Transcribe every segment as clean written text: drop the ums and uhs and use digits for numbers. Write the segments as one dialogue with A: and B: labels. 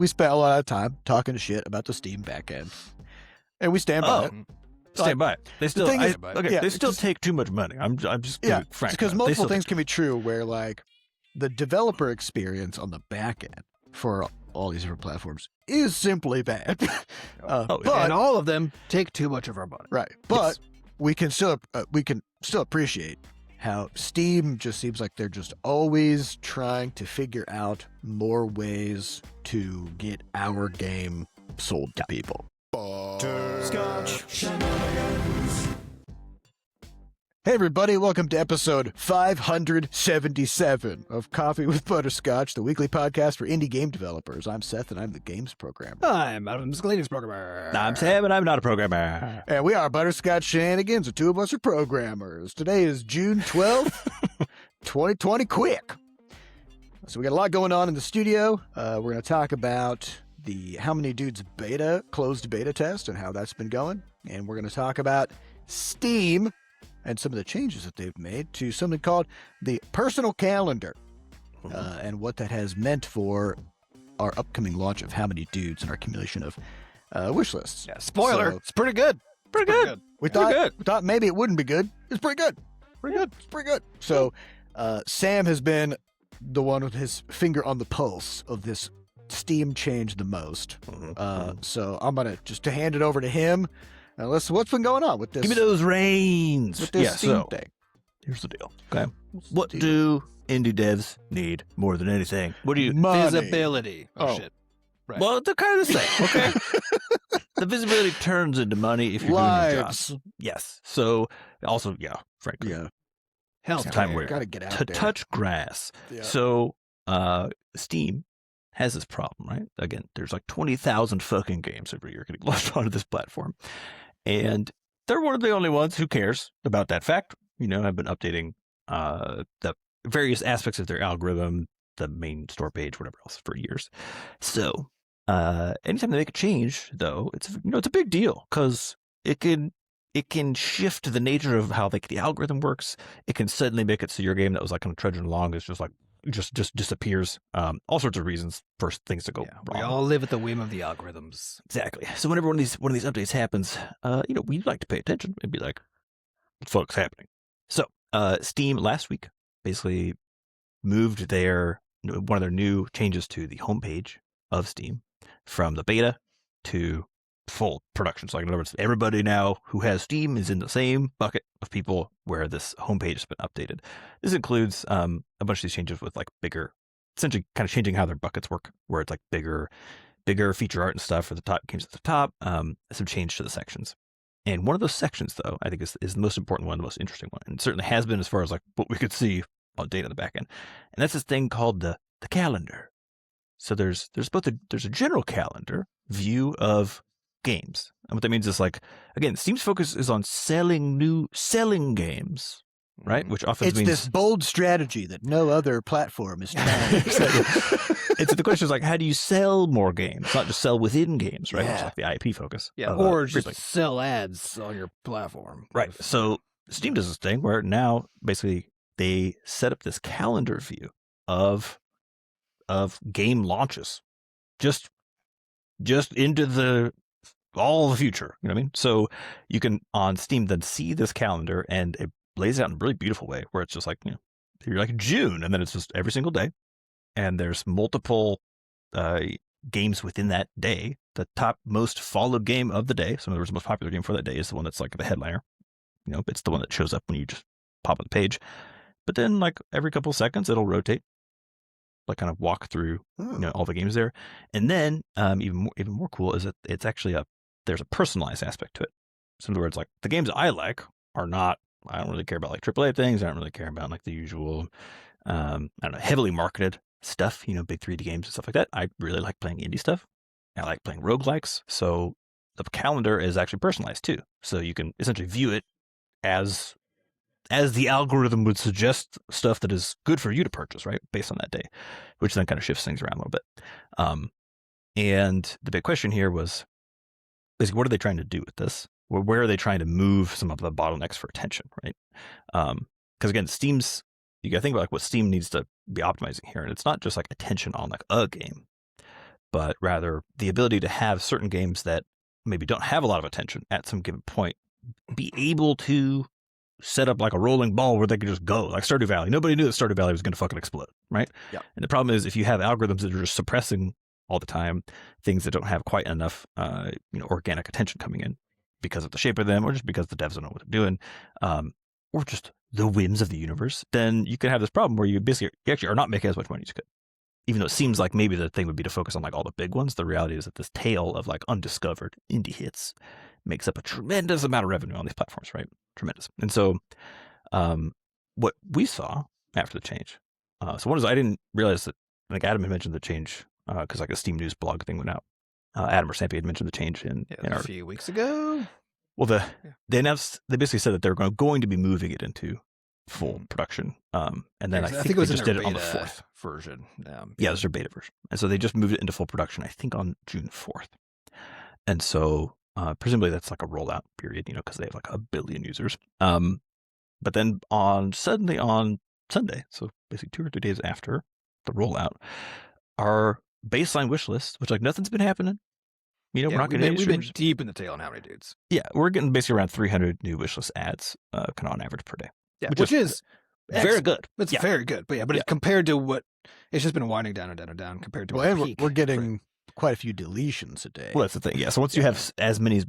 A: we spent a lot of time talking shit about the Steam backend, and we stand by it.
B: Stand by it. They still,
A: thing is-
B: they still take too much money. I'm just being frank.
A: because
B: about it. They
A: multiple
B: still
A: things
B: take
A: can be true where like the developer experience on the back end for all these different platforms is simply bad. But
C: And all of them take too much of our money.
A: right, but we can still appreciate how Steam just seems like they're just always trying to figure out more ways to get our game sold to people. Hey everybody, welcome to episode 577 of Coffee with Butterscotch, the weekly podcast for indie game developers. I'm Seth and I'm the games programmer.
C: I'm Adam, miscellaneous programmer.
B: I'm Sam and I'm not a programmer.
A: And we are Butterscotch Shenanigans, the two of us are programmers. Today is June 12th, 2020 quick. So we got a lot going on in the studio. We're going to talk about the How Many Dudes closed beta test and how that's been going. And we're going to talk about Steam and some of the changes that they've made to something called the personal calendar and what that has meant for our upcoming launch of How Many Dudes and our accumulation of wish lists.
C: Yeah, spoiler,
A: So-
C: it's pretty good.
B: Pretty good.
A: We
B: Pretty
A: thought maybe it wouldn't be good. It's pretty good. It's pretty good. So Sam has been the one with his finger on the pulse of this Steam change the most. So I'm going to hand it over to him. What's been going on with this?
B: Give me those reins.
A: With this Steam
B: so
A: thing.
B: here's the deal. Okay.
A: What's the
B: What
A: deal?
B: do indie devs need more than anything? What do you?
A: Money.
C: Visibility.
A: Oh.
C: Shit. Right.
B: Well, they're kind of the same. Okay. The visibility turns into money if you're doing your job.
A: Lives.
B: Yes. So also, frankly,
A: Yeah.
C: Health
B: It's time
C: care.
B: where-
A: Got to get out
B: to
A: there.
B: touch grass.
A: Yeah.
B: So, Steam has this problem, right? Again, there's like 20,000 fucking games every year getting launched onto this platform. And they're one of the only ones who cares about that fact. You know, I've been updating the various aspects of their algorithm, the main store page, whatever else, for years. So, anytime they make a change, though, it's a big deal because it can shift the nature of how the algorithm works. It can suddenly make it so your game that was like kind of trudging along is just like just disappears. All sorts of reasons for things to go
C: Yeah,
B: wrong.
C: we all live at the whim of the algorithms.
B: Exactly. So whenever one of these updates happens, we like to pay attention and be like, what the fuck's happening? So Steam last week basically moved one of their new changes to the homepage of Steam from the beta to full production. So like, in other words, everybody now who has Steam is in the same bucket of people where this homepage has been updated. This includes a bunch of these changes with like bigger, essentially kind of changing how their buckets work, where it's like bigger feature art and stuff for the top games at the top, some change to the sections. And one of those sections, though, I think is the most important one, the most interesting one, and certainly has been as far as like what we could see on data in the back end. And that's this thing called the calendar. So there's a general calendar view of games. And what that means is like, again, Steam's focus is on selling games, right? Which often
A: It's
B: means
A: this bold strategy that no other platform is trying.
B: it's the question is like, how do you sell more games? Not just sell within games, right? It's
A: Yeah.
B: like the IP focus.
C: Yeah,
B: of,
C: or just
B: Freeplay.
C: sell ads on your platform.
B: Right. So Steam does this thing where now basically they set up this calendar view of game launches, just into all the future. You know what I mean? So you can on Steam then see this calendar, and it lays out in a really beautiful way where it's just like, you're like June, and then it's just every single day, and there's multiple games within that day. The top most followed game of the day, so in other words, the most popular game for that day is the one that's like the headliner. It's the one that shows up when you just pop on the page. But then like every couple of seconds, it'll rotate, like kind of walk through all the games there. And then even more cool is that it's actually there's a personalized aspect to it. So in other words, like the games I like are not, I don't really care about like AAA things. I don't really care about like the usual, heavily marketed stuff, big 3D games and stuff like that. I really like playing indie stuff. I like playing roguelikes. So the calendar is actually personalized too. So you can essentially view it as the algorithm would suggest stuff that is good for you to purchase, right? Based on that day, which then kind of shifts things around a little bit. And the big question here was, basically, what are they trying to do with this? Where are they trying to move some of the bottlenecks for attention, right? Because again, you got to think about like what Steam needs to be optimizing here. And it's not just like attention on like a game, but rather the ability to have certain games that maybe don't have a lot of attention at some given point be able to set up like a rolling ball where they could just go, like Stardew Valley. Nobody knew that Stardew Valley was going to fucking explode, right?
A: Yeah.
B: And the problem is if you have algorithms that are just suppressing all the time things that don't have quite enough, organic attention coming in because of the shape of them, or just because the devs don't know what they're doing, or just the whims of the universe, then you can have this problem where you actually are not making as much money as you could. Even though it seems like maybe the thing would be to focus on like all the big ones, the reality is that this tail of like undiscovered indie hits makes up a tremendous amount of revenue on these platforms, right? Tremendous. And so what we saw after the change, so one is I didn't realize that, like Adam had mentioned the change because like a Steam News blog thing went out. Adam or Sampi had mentioned the change in
C: a few weeks ago.
B: Well, they basically said that they're going to be moving it into full production. And then I think
C: it was
B: they just
C: in
B: did
C: their
B: it on the
C: beta
B: 4th.
C: version.
B: Yeah, it was their beta version. And so they just moved it into full production, I think, on June 4th. And so presumably that's like a rollout period, because they have like 1 billion users. But then suddenly on Sunday, so basically 2 or 3 days after the rollout, our baseline wish list, which like nothing's been happening. We're not getting any
C: we've been
B: streamers.
C: deep in the tail on how many dudes.
B: Yeah, we're getting basically around 300 new wishlist ads, kind of on average per day.
C: Yeah, which is
B: very good.
C: It's very good. But it's compared to what it's just been winding down and down and down compared to
A: and
C: peak.
A: we're getting quite a few deletions a day.
B: Well, that's the thing. Yeah. So once you have as many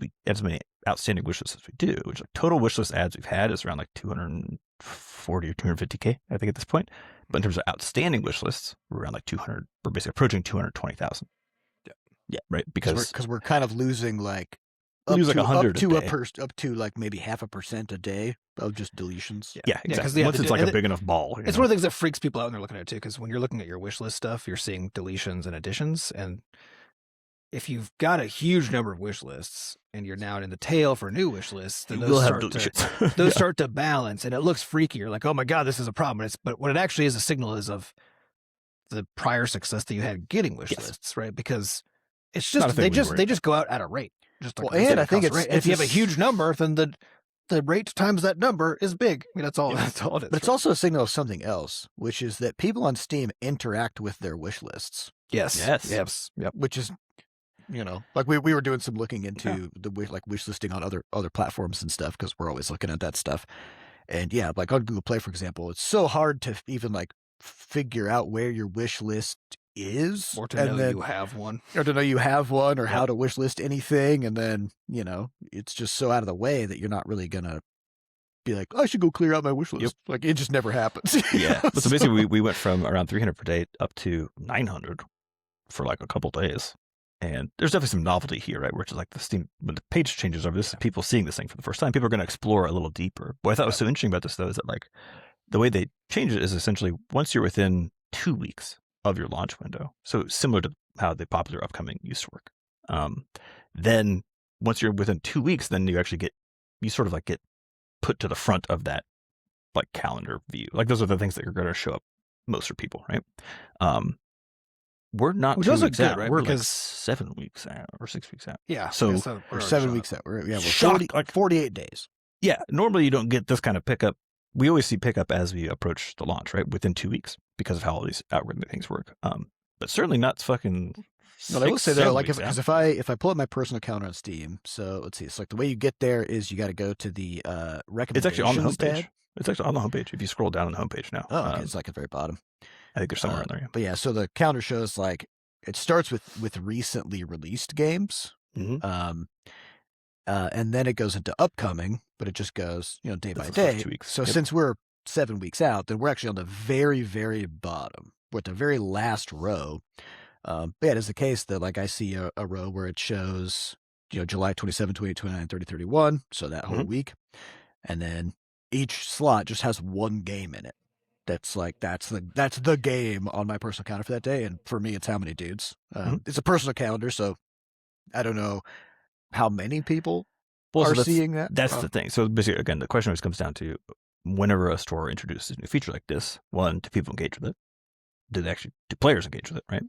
B: outstanding wish lists as we do, which like total wish list ads we've had is around like 240 or 250K, I think at this point. But in terms of outstanding wish lists, we're around like 200. We're basically approaching 220,000. Yeah. Right. Because
A: we're kind of losing like
B: we lose like 100
A: up to like maybe 0.5% a day of just deletions.
B: Yeah, exactly. Once it's like a big enough ball.
C: It's one of the things that freaks people out when they're looking at it too, because when you're looking at your wish list stuff, you're seeing deletions and additions. And if you've got a huge number of wish lists and you're now in the tail for new wish lists, then those start to balance, and it looks freaky. You're like, oh my God, this is a problem. But what it actually is a signal is of the prior success that you had getting wish lists, right? Because it's just they just go out at a rate.
A: And I think
C: if you have a huge number, then the rate times that number is big. I mean, that's all. That's all it is.
A: But it's also a signal of something else, which is that people on Steam interact with their wish lists.
C: Yes.
A: Yep. Which is, like we were doing some looking into the wish listing on other platforms and stuff, because we're always looking at that stuff. And yeah, like on Google Play, for example, it's so hard to even like figure out where your wish list is,
C: or to know you have one,
A: or how to wish list anything. And then, it's just so out of the way that you're not really going to be like, I should go clear out my wish list.
B: Yep.
A: Like it just never happens.
B: Yeah. But so basically we went from around 300 per day up to 900 for like a couple days. And there's definitely some novelty here, right? Where it's like the Steam, when the page changes over, this is people seeing this thing for the first time. People are going to explore a little deeper. What I thought was so interesting about this, though, is that like the way they change it is essentially once you're within 2 weeks of your launch window. So similar to how the popular upcoming used to work. Then once you're within 2 weeks, then you actually get put to the front of that like calendar view. Like those are the things that are going to show up most for people, right? We're not 2 weeks out, right? We're like 7 weeks out or 6 weeks out.
C: Yeah.
A: So we're 7 weeks out. We're 48 days.
B: Yeah. Normally you don't get this kind of pickup. We always see pickup as we approach the launch, right? Within 2 weeks because of how all these algorithmic things work. But certainly not fucking.
A: No, I will say though, like if I pull up my personal account on Steam, so let's see, it's like the way you get there is you got to go to the recommendations.
B: It's actually on the homepage.
A: tab.
B: It's actually on the homepage. If you scroll down on the homepage now.
A: Oh, okay. It's like at the very bottom.
B: I think there's somewhere in there. Yeah.
A: But yeah, so the calendar shows like it starts with recently released games.
B: Mm-hmm.
A: And then it goes into upcoming, but it just goes, day by
B: That's
A: day.
B: 2 weeks.
A: So since we're 7 weeks out, then we're actually on the very, very bottom. We're at the very last row. But yeah, it is the case that like I see a row where it shows, July 27, 28, 29, 30, 31. So that whole week. And then each slot just has one game in it. That's the game on my personal calendar for that day. And for me, it's how many dudes. It's a personal calendar, so I don't know how many people are seeing that.
B: That's the thing. So basically, again, the question always comes down to whenever a store introduces a new feature like this, 1, do people engage with it? Do players engage with it, right?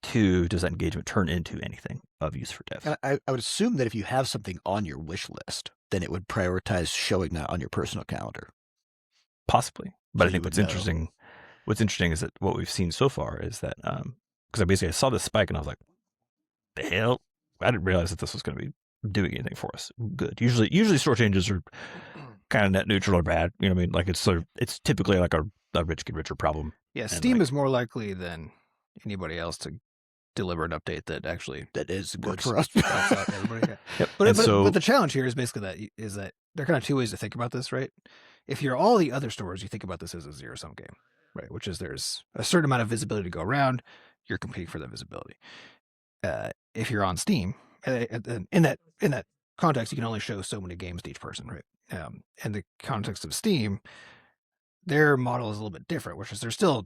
B: 2, does that engagement turn into anything of use for devs?
A: And I would assume that if you have something on your wish list, then it would prioritize showing that on your personal calendar.
B: Possibly. But
A: So
B: I think
A: you would
B: what's interesting is that what we've seen so far is that, because I saw this spike and I was like, the hell? I didn't realize that this was going to be doing anything for us. Good. Usually store changes are kind of net neutral or bad. You know what I mean? Like it's typically like a rich get richer problem.
C: Yeah, Steam is more likely than anybody else to deliver an update that actually
A: That is good
C: works
A: for us.
C: helps out everybody. Yeah.
B: Yep.
C: But the challenge here is basically that there are kind of two ways to think about this, right? If you're all the other stores, you think about this as a zero-sum game, right? Which is there's a certain amount of visibility to go around. You're competing for that visibility. If you're on Steam, in that context, you can only show so many games to each person, right? In the context of Steam, their model is a little bit different, which is there's still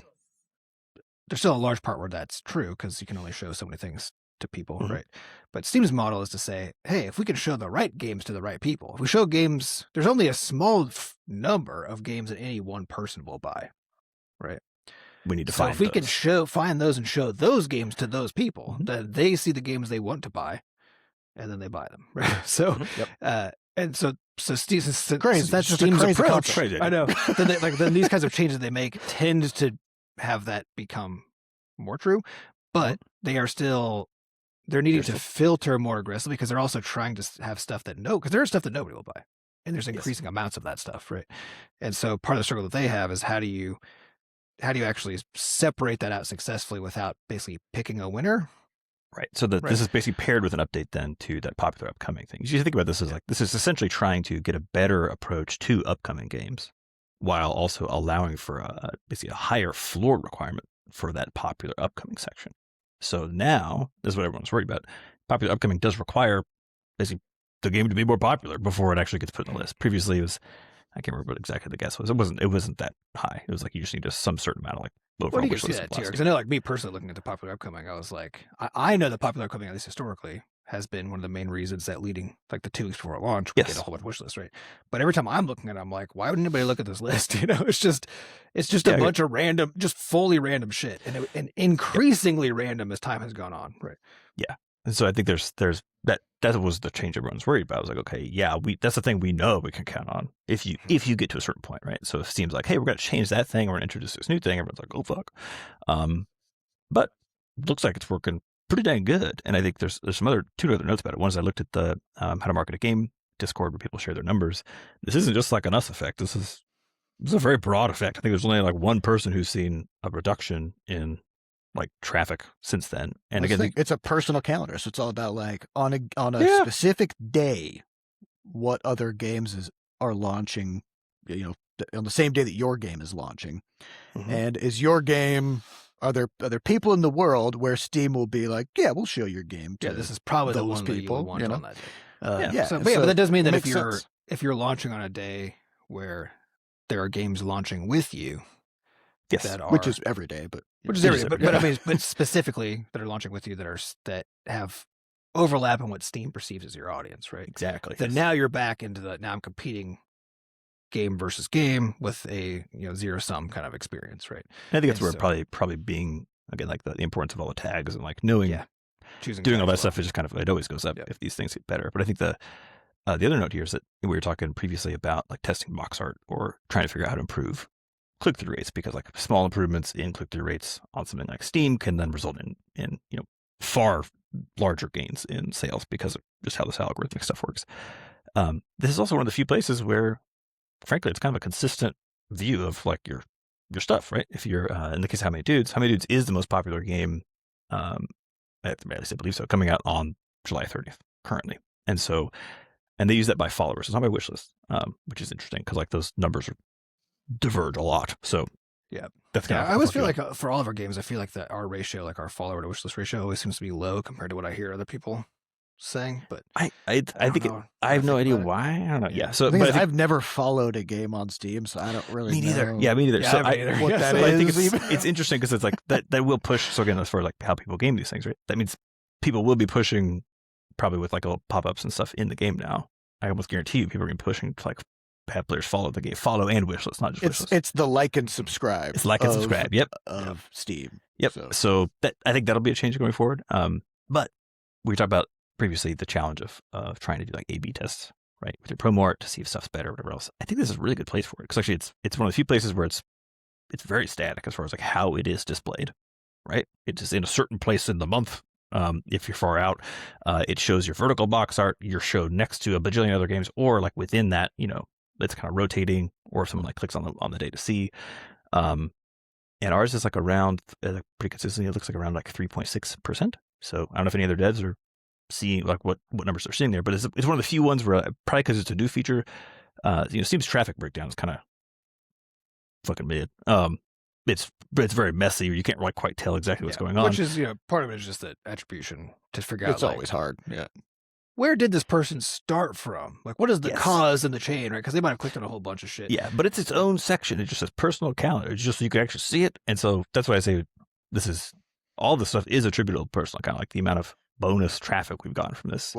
C: a large part where that's true because you can only show so many things to people, right? But Steam's model is to say, hey, if we can show the right games to the right people, if we show games, there's only a small number of games that any one person will buy, right?
B: We need to
C: So
B: find
C: if we
B: those.
C: can find those and show those games to those people, then they see the games they want to buy, and then they buy them, right? So, and so Steam,
A: Crazy.
C: that's
A: Just a
C: Steam's
A: crazy
C: approach.
A: concept.
B: Crazy.
C: I know. then these kinds of changes they make tend to have that become more true, but they're needing to filter more aggressively because they're also trying to have stuff because there's stuff that nobody will buy, and there's increasing amounts of that stuff, right? And so part of the struggle that they have is how do you actually separate that out successfully without basically picking a winner?
B: Right. So this is basically paired with an update then to that popular upcoming thing. You think about this as like, this is essentially trying to get a better approach to upcoming games while also allowing for basically a higher floor requirement for that popular upcoming section. So now, this is what everyone's worried about. Popular upcoming does require basically the game to be more popular before it actually gets put on the list. Previously, it was, I can't remember what exactly the guess was. It wasn't that high. It was like you just need some certain amount of like overall
C: Well, you
B: wish
C: can see
B: list
C: that too, because I know, like me personally, looking at the popular upcoming, I was like, I know the popular upcoming, at least historically, has been one of the main reasons that leading like the 2 weeks before launch, we get a whole bunch of wish lists, right? But every time I'm looking at it, I'm like, why would anybody look at this list? You know, it's just a bunch of random, just fully random shit, and increasingly random as time has gone on, right?
B: Yeah. And so I think there's that was the change everyone's worried about. I was like, okay, yeah, that's the thing we know we can count on if you get to a certain point, right? So if it seems like, hey, we're going to change that thing, we're going to introduce this new thing, everyone's like, oh fuck. But looks like it's working pretty dang good. And I think there's some two other notes about it. One is I looked at the how to market a game Discord where people share their numbers. This isn't just like an us effect. This is a very broad effect. I think there's only like one person who's seen a reduction in like traffic since then. And again,
A: it's a personal calendar, so it's all about like on a specific day, what other games are launching, you know, on the same day that your game is launching, and is your game? Are there people in the world where Steam will be like, yeah, we'll show your game to
C: this is probably the one
A: people,
C: that you would want on that day.
A: So,
C: but that does mean that
A: sense.
C: if you're launching on a day where there are games launching with you,
A: which is every day, but
C: I mean, but specifically that are launching with you that have overlap in what Steam perceives as your audience, right?
B: Exactly.
C: Then now you're back into now I'm competing game versus game with a zero sum kind of experience, right?
B: And I think that's where probably being again like the importance of all the tags and like knowing,
C: choosing
B: doing all that stuff is just kind of, it always goes up if these things get better. But I think the other note here is that we were talking previously about like testing box art or trying to figure out how to improve click-through rates, because like small improvements in click-through rates on something like Steam can then result in far larger gains in sales because of just how this algorithmic stuff works. This is also one of the few places where, frankly, it's kind of a consistent view of like your stuff, right? If you're in the case of How Many Dudes is the most popular game, at least I believe so, coming out on July 30th currently, and they use that by followers. It's not by wish list, which is interesting because like those numbers diverge a lot. So that's kind of,
C: I always feel like for all of our games, I feel like that our ratio, like our follower to wish list ratio, always seems to be low compared to what I hear other people saying. But
B: I think I have no idea why. I don't know. Yeah. So
A: but I've never followed a game on Steam, so I don't really
B: know.
A: Neither.
B: Yeah, me neither.
C: Yeah,
B: So
A: what that is.
B: I think it's interesting because it's like that will push. So again, as for like how people game these things, right? That means people will be pushing probably with like little pop-ups and stuff in the game now. I almost guarantee you people are going to be pushing to like have players follow the game, follow and wishlist, not just wishlist.
A: It's the like and subscribe.
B: It's like and subscribe. Yep.
A: Of Steam.
B: Yep. So that I think that'll be a change going forward. But we talked about previously the challenge of trying to do like A/B tests, right, with your promo art to see if stuff's better or whatever else. I think this is a really good place for it because actually it's one of the few places where it's very static as far as like how it is displayed, right? It's just in a certain place in the month If you're far out, it shows your vertical box art. You're showed next to a bajillion other games, or like within that, it's kind of rotating, or if someone like clicks on the day to see. And ours is like around pretty consistently. It looks like around like 3.6%. So I don't know if any other devs are seeing like what numbers they're seeing there, but it's one of the few ones where probably because it's a new feature, Steam's traffic breakdown is kind of fucking mid. It's very messy. You can't really quite tell exactly what's going on.
C: Which is, part of it is just that attribution to figure out.
A: It's always hard. Yeah.
C: Where did this person start from? Like, what is the cause in the chain, right? Because they might have clicked on a whole bunch of shit.
B: Yeah, but it's its own section. It just says personal calendar. It's just so you can actually see it. And so that's why I say all this stuff is attributable to personal account. Like the amount of bonus traffic we've gotten from this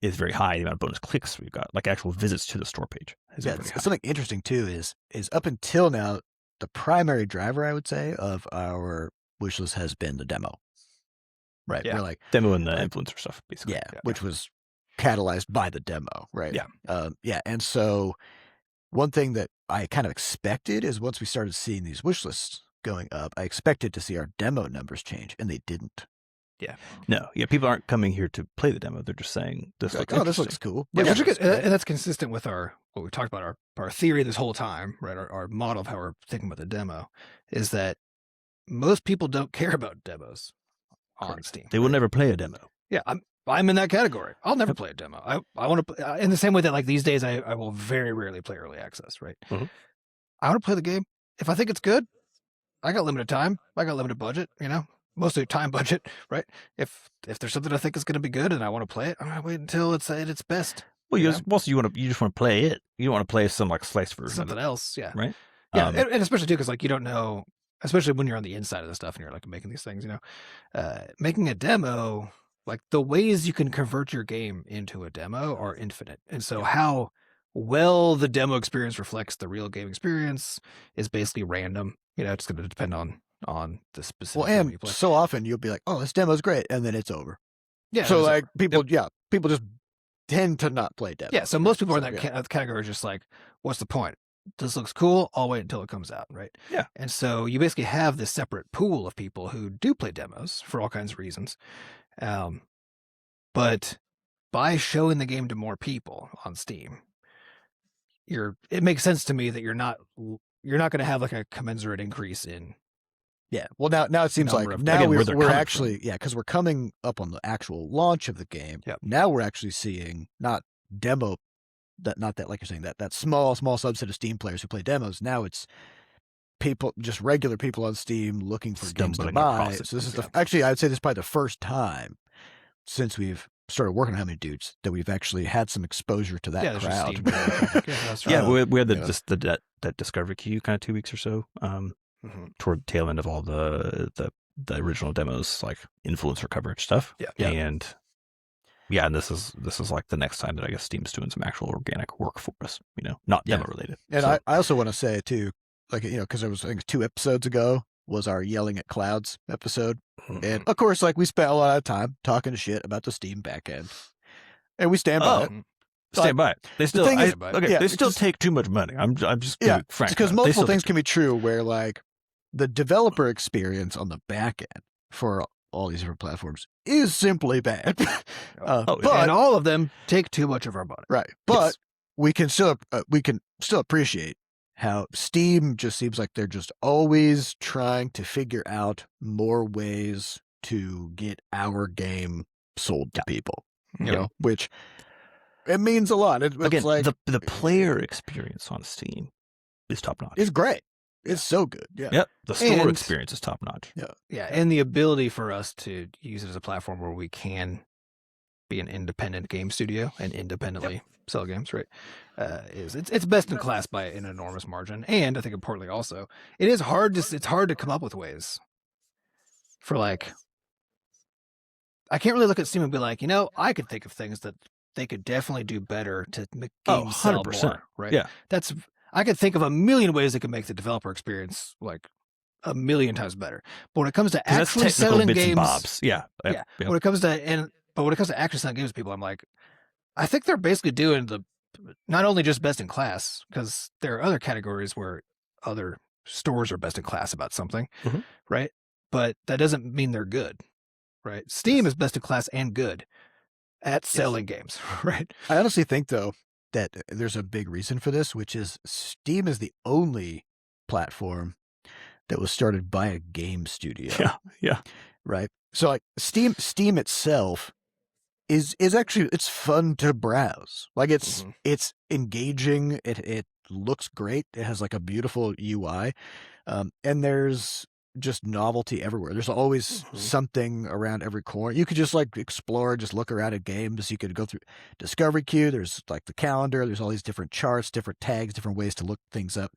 B: is very high. The amount of bonus clicks we've got, like actual visits to the store page, is very high.
A: Something interesting too is up until now, the primary driver, I would say, of our wish list has been the demo. Right.
B: Yeah.
A: We're like
B: demo and the influencer stuff, basically.
A: Yeah. Which was catalyzed by the demo, right?
C: Yeah.
A: And so one thing that I kind of expected is once we started seeing these wish lists going up, I expected to see our demo numbers change, and they didn't.
C: Yeah.
B: No. Yeah. People aren't coming here to play the demo. They're just saying this looks
A: oh, this looks cool.
C: Yeah, and that's consistent with what we talked about, our theory this whole time, right? Our model of how we're thinking about the demo is that most people don't care about demos on Steam.
B: They will never play a demo.
C: Yeah, I'm in that category. I'll never play a demo. I want to, in the same way that like these days I will very rarely play early access, right?
B: Mm-hmm.
C: I want to play the game. If I think it's good, I got limited time. I got limited budget, mostly time budget, right? If there's something I think is going to be good and I want to play it, I'm going to wait until it's at its best.
B: Well, you just want to play it. You don't want to play some like slice version
C: something
B: of it,
C: else, yeah,
B: right?
C: Yeah, and especially too because like you don't know, especially when you're on the inside of the stuff and you're like making these things, making a demo, like the ways you can convert your game into a demo are infinite, and so how well the demo experience reflects the real game experience is basically random. It's going to depend on the specific.
A: Well, and so often you'll be like, "Oh, this demo's great," and then it's over.
C: Yeah.
A: So like people just tend to not play demos.
C: Yeah. So most people in that category are just like, "What's the point? This looks cool. I'll wait until it comes out." Right.
B: Yeah.
C: And so you basically have this separate pool of people who do play demos for all kinds of reasons. But by showing the game to more people on Steam, it makes sense to me that you're not going to have like a commensurate increase in.
A: Yeah. Well, now it seems like now we're actually because we're coming up on the actual launch of the game.
C: Yep.
A: Now we're actually seeing not demo, not that like you're saying that small subset of Steam players who play demos. Now it's people, just regular people on Steam looking for games to buy. So this is actually I'd say this is probably the first time since we've started working on How Many Dudes that we've actually had some exposure to that crowd.
B: We had that discovery queue kind of 2 weeks or so. Toward the tail end of all the original demos, like influencer coverage stuff. And this is like the next time that I guess Steam's doing some actual organic work for us, not demo related.
A: And so, I also want to say too, like, because there was, I think 2 episodes ago was our Yelling at Clouds episode. And of course, like we spent a lot of time talking shit about the Steam backend, and we stand by it.
B: Stand by it. They still, they still take too much money. I'm just frank.
A: Because multiple things can be true where like the developer experience on the back end for all these different platforms is simply bad.
C: But and all of them take too much of our money.
A: Right. But we can still appreciate how Steam just seems like they're just always trying to figure out more ways to get our game sold to people. Which it means a lot. It's like
B: the player experience on Steam is top notch.
A: It's great. It's so good. Yeah.
B: Yep. The store experience is top notch.
A: Yeah.
C: Yeah. And the ability for us to use it as a platform where we can be an independent game studio and independently sell games, right? It's best in class by an enormous margin. And I think importantly also, it's hard to come up with ways for like, I can't really look at Steam and be like, I could think of things that they could definitely do better to make games sell more, right?
B: Yeah.
C: I could think of a million ways that could make the developer experience like a million times better. But when it comes to actually selling games, when it comes to actually selling games to people, I'm like, I think they're basically doing not only just best in class, because there are other categories where other stores are best in class about something, right? But that doesn't mean they're good. right? Steam is best in class and good at selling games, right?
A: I honestly think, though, that there's a big reason for this, which is Steam is the only platform that was started by a game studio.
B: Yeah.
A: Right. So like Steam itself is actually, it's fun to browse. Like it's engaging. It looks great. It has like a beautiful UI. And there's just novelty everywhere. There's always something around every corner. You could just like explore, just look around at games. You could go through Discovery Queue. There's like the calendar. There's all these different charts, different tags, different ways to look things up.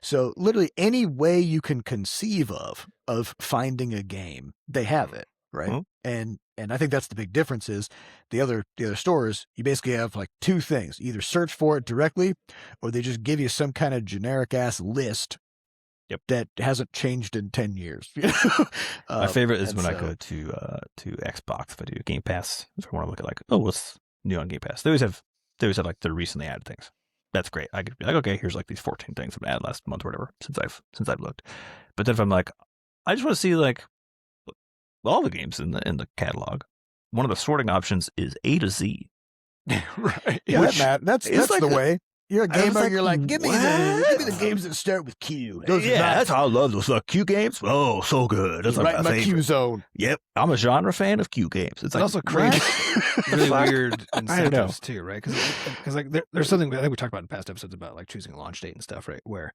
A: So literally any way you can conceive of finding a game, they have it, right? And I think that's the big difference is the other stores, you basically have like two things. You either search for it directly or they just give you some kind of generic ass list that hasn't changed in 10 years.
B: My favorite is when I go to Xbox, if I do Game Pass, if I want to look at like, oh, what's new on Game Pass? They always have like the recently added things. That's great. I could be like, okay, here's like these 14 things I've added last month or whatever since I've looked. But then if I'm like, I just want to see like all the games in the catalog, one of the sorting options is A to Z.
A: Right. Yeah, that's like the way. You're a gamer. Like, you're like, give me the games that start with Q.
B: That's how I love those Q games. Oh, so good. That's
A: like my Q zone.
B: Yep, I'm a genre fan of Q games. It's like,
C: also creates really weird incentives too, right? Because like there's something I think we talked about in past episodes about like choosing a launch date and stuff, right? Where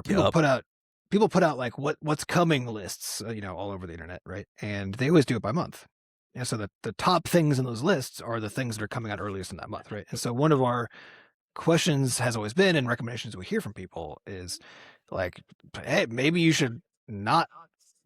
C: people put out like what's coming lists, all over the internet, right? And they always do it by month. And so the top things in those lists are the things that are coming out earliest in that month, right? And so one of our questions has always been, and recommendations we hear from people is like, hey, maybe you should not.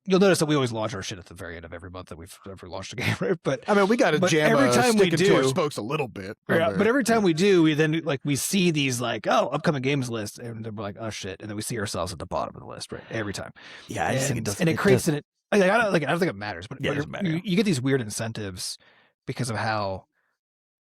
C: You'll notice that we always launch our shit at the very end of every month that we've ever launched a game, right? But
A: I mean, we got to jam
C: every time we do
A: our spokes a little bit.
C: Yeah, but every time we do, we then like we see these like upcoming games list, and then we're like, oh shit, and then we see ourselves at the bottom of the list, right? Every time.
B: Yeah, I just think it doesn't.
C: And it creates an. I don't think it matters, but,
B: it doesn't matter.
C: You get these weird incentives because of how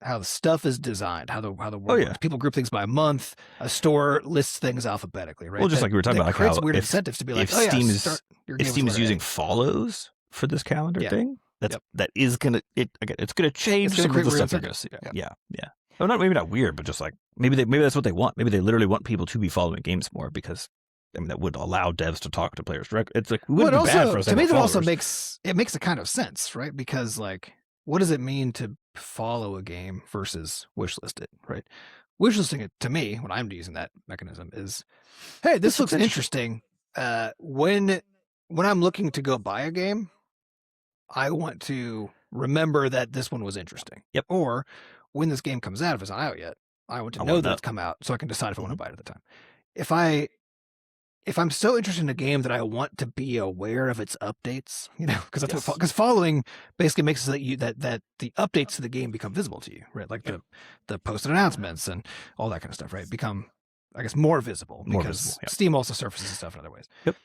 C: the stuff is designed, how the world works. People group things by month. A store lists things alphabetically, right?
B: Well, just like we were talking about,
C: creates
B: how
C: weird incentives to be like,
B: if Steam is using follows for this calendar thing, that is gonna it's gonna change some of the stuff you're gonna see. Yeah. Well, maybe not weird, but just like maybe that's what they want. Maybe they literally want people to be following games more because. I mean, that would allow devs to talk to players directly. It's like, wouldn't be bad for us to me.
C: That also makes a kind of sense, right? Because like, what does it mean to follow a game versus wishlist it, right? Wishlisting it to me, when I'm using that mechanism, is, hey, this looks interesting. When I'm looking to go buy a game, I want to remember that this one was interesting.
B: Yep.
C: Or when this game comes out, if it's not out yet, I want to know that it's come out so I can decide if I want to buy it at the time. If I'm so interested in a game that I want to be aware of its updates, because that's because following basically makes it that the updates to the game become visible to you, right? Like the posted announcements and all that kind of stuff, right? Become, I guess, more visible because Steam also surfaces stuff in other ways.
B: Yep.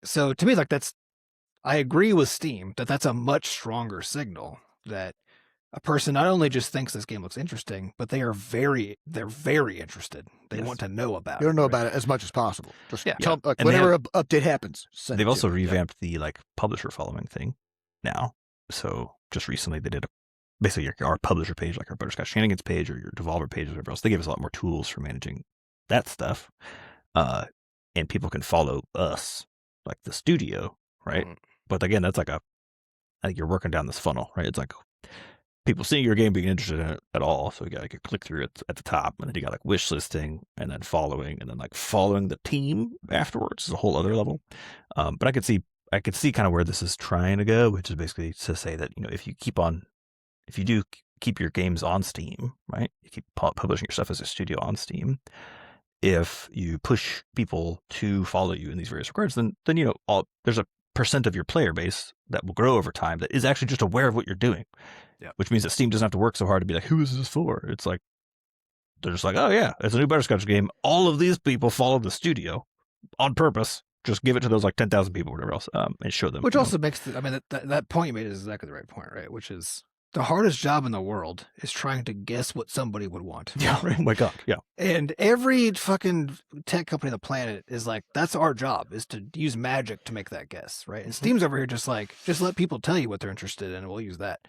C: So to me, like I agree with Steam that's a much stronger signal that a person not only just thinks this game looks interesting, but they're very interested. They want to know about it.
A: You don't know about it as much as possible. Just tell
B: and
A: whenever update happens.
B: They've also revamped the like publisher following thing now. So just recently they did basically our publisher page, like our Butterscotch Shenanigans page or your Devolver page or whatever else. They give us a lot more tools for managing that stuff. And people can follow us, like the studio, right? But again, that's like I think you're working down this funnel, right? It's like people seeing your game, being interested in it at all. So you got like a click through it at the top, and then you got like wishlisting, and then following, and then like following the team afterwards is a whole other level. But I could see kind of where this is trying to go, which is basically to say that if you do keep your games on Steam, right? You keep publishing your stuff as a studio on Steam. If you push people to follow you in these various regards, then there's a percent of your player base that will grow over time that is actually just aware of what you're doing. Yeah. Which means that Steam doesn't have to work so hard to be like, who is this for? It's like, they're just like, oh yeah, it's a new Butterscotch game. All of these people follow the studio on purpose. Just give it to those like 10,000 people or whatever else, and show them.
C: Which also makes that point you made is exactly the right point, right? Which is the hardest job in the world is trying to guess what somebody would want.
B: Yeah. Oh my God. Yeah.
C: And every fucking tech company on the planet is like, that's our job, is to use magic to make that guess, right? And Steam's over here just like, just let people tell you what they're interested in, and we'll use that.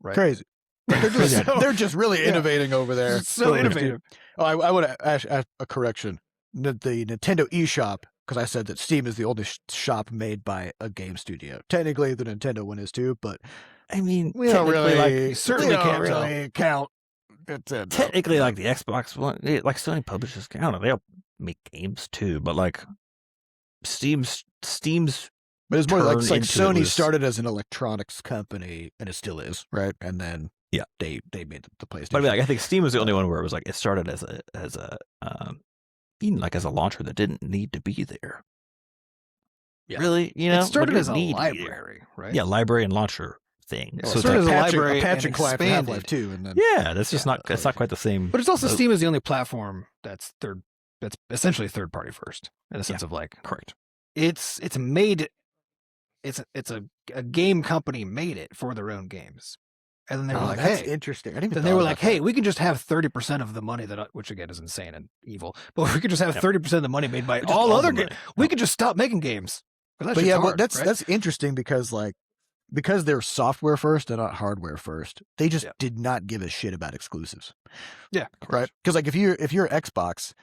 C: Right?
A: Crazy. They're just really innovating over there.
C: So innovative.
A: Oh, I would ask a correction. The Nintendo eShop, because I said that Steam is the only shop made by a game studio. Technically, the Nintendo one is too, but
B: I mean,
A: we don't really
C: certainly
A: we don't
C: can't
A: really count. Nintendo.
B: technically, like the Xbox one, like Sony publishes, I don't know, they'll make games too, but like Steam's
A: But it's more like
B: turn into
A: Sony
B: was-
A: started as an electronics company, and it still is, right? And then
B: Yeah.
A: they made the PlayStation.
B: But I mean, like, I think Steam was the only one where it was like it started as a even like as a launcher that didn't need to be there.
A: Yeah.
B: Really, you know,
C: It started
B: but
C: as a
B: didn't need to be there.
C: library, right?
B: Yeah, libre and launcher thing.
A: Yeah,
B: So
A: it
B: it's
C: started
B: like,
C: as a
A: patching,
C: library
A: patching
C: and
A: client for Half-Life
C: expanded.
A: 2, and then
B: yeah, that's just
A: Yeah,
B: not it's not quite the same.
C: But it's also
B: boat.
C: Steam is the only platform that's essentially third party first, in a sense of like,
B: Correct.
C: it's made, it's a game company made it for their own games. And then they were like,
A: that's
C: hey,
A: interesting. I didn't even
C: then they
A: thought
C: were
A: about
C: like,
A: that.
C: hey, we can just have 30% of the money which again is insane and evil, but we could just have
B: Yep.
C: 30% of the money made by
B: Just
C: all
B: the
C: other
B: money.
C: games. We could just stop making games. 'Cause that
A: But
C: shit's
A: yeah,
C: hard, right?
A: that's interesting because they're software first and not hardware first. They just
C: Yeah.
A: did not give a shit about exclusives,
C: Yeah.
A: right? Because like if you're Xbox,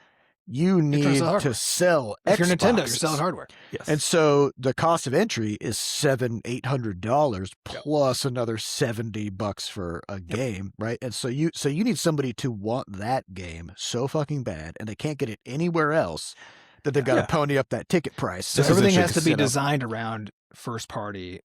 A: you
C: trying to
A: need
C: sell hardware.
A: to sell.
C: If you're Nintendo, you're
A: Xboxes.
C: selling hardware.
B: Yes.
A: And so the cost of entry is $700-800
C: Yep.
A: plus another $70 for a game, right? And so you need somebody to want that game so fucking bad, and they can't get it anywhere else, that they've got
B: Yeah.
A: to pony up that ticket price.
C: So
A: This is
C: everything
A: a
C: has to be
A: setup.
C: designed around first party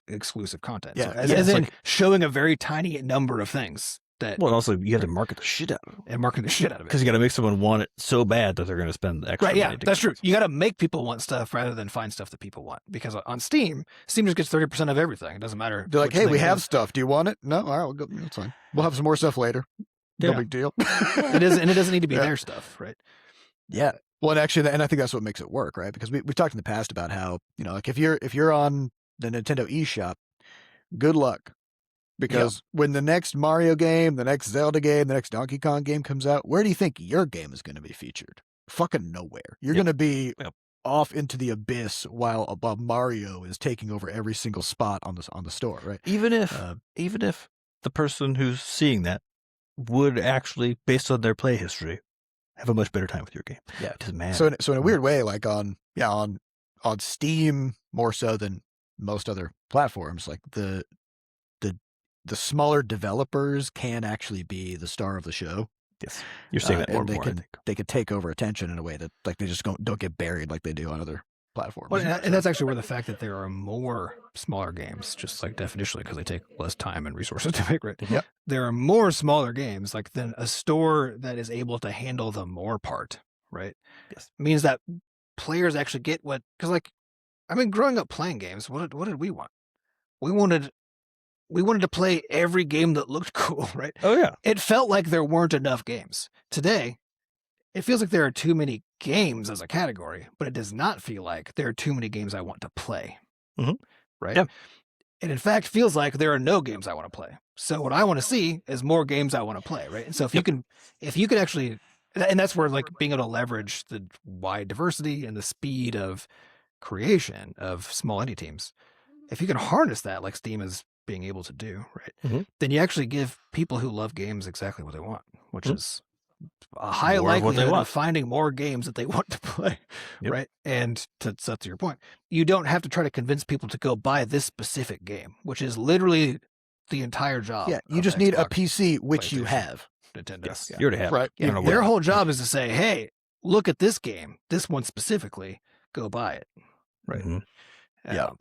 C: exclusive content.
A: Yeah,
C: So as
B: it's
C: in
B: like-
C: showing a very tiny number of things that
B: well, and also you have to market the shit out of it
C: and marketing the shit out of it.
B: because you got to make someone want it so bad that they're going to spend the extra.
C: Right, yeah,
B: money to
C: that's
B: get
C: true.
B: it.
C: You got to make people want stuff rather than find stuff that people want. Because on Steam just gets 30% of everything. It doesn't matter.
A: They're like,
C: which
A: hey,
C: thing
A: we
C: it
A: have
C: is.
A: stuff. Do you want it? No? All right, we'll go. That's fine. We'll have some more stuff later. No
B: Yeah.
A: big deal.
C: It doesn't need to be
A: Yeah.
C: their stuff, right?
A: Yeah. Well, and actually, and I think that's what makes it work, right? Because we've talked in the past about how, like if you're on the Nintendo eShop, good luck. Because when the next Mario game, the next Zelda game, the next Donkey Kong game comes out, where do you think your game is going to be featured? Fucking nowhere. You're
B: Yep.
A: going to be
B: Yep.
A: off into the abyss while Mario is taking over every single spot on the store, right?
B: Even if
A: Uh,
B: the person who's seeing that would actually, based on their play history, have a much better time with your game.
A: Yeah.
B: It doesn't matter.
A: So in a weird way, like on Steam more so than most other platforms, like the smaller developers can actually be the star of the show.
B: yes, you're seeing that more
A: and
B: and more. I think.
A: they can take over attention in a way that like they just don't get buried like they do on other platforms.
C: Well, and that's actually where the fact that there are more smaller games, just like definitionally, because they take less time and resources to make, right?
A: Yep.
C: There are more smaller games, like than a store that is able to handle the more part, right?
B: Yes.
C: Means that players actually get because like, I mean, growing up playing games, what did we want? We wanted to play every game that looked cool, right?
B: Oh yeah,
C: It felt like there weren't enough games. Today, it feels like there are too many games as a category, but it does not feel like there are too many games I want to play.
B: Mhm.
C: Right?
B: Yeah.
C: It in fact feels like there are no games I want to play. So what I want to see is more games I want to play, right? And so if you can actually, and that's where like being able to leverage the wide diversity and the speed of creation of small indie teams, if you can harness that like Steam is being able to do, right?
B: Mhm.
C: Then you actually give people who love games exactly what they want, which
B: Mhm.
C: is a high
B: More of what they
C: likelihood
B: want.
C: of finding more games that they want to play,
B: Yep.
C: right? And to your point, you don't have to try to convince people to go buy this specific game, which is literally the entire job.
A: yeah, you
C: of
A: just need a
C: Xbox,
A: PC, which you
C: PlayStation,
A: have.
C: Nintendo.
B: yes,
C: Yeah.
B: you already have
A: Right.
B: it. I don't know
C: Their
B: what-
C: whole job is to say, "Hey, look at this game, this one specifically. Go buy it." Right.
B: Mhm.
A: Yeah.
C: Um,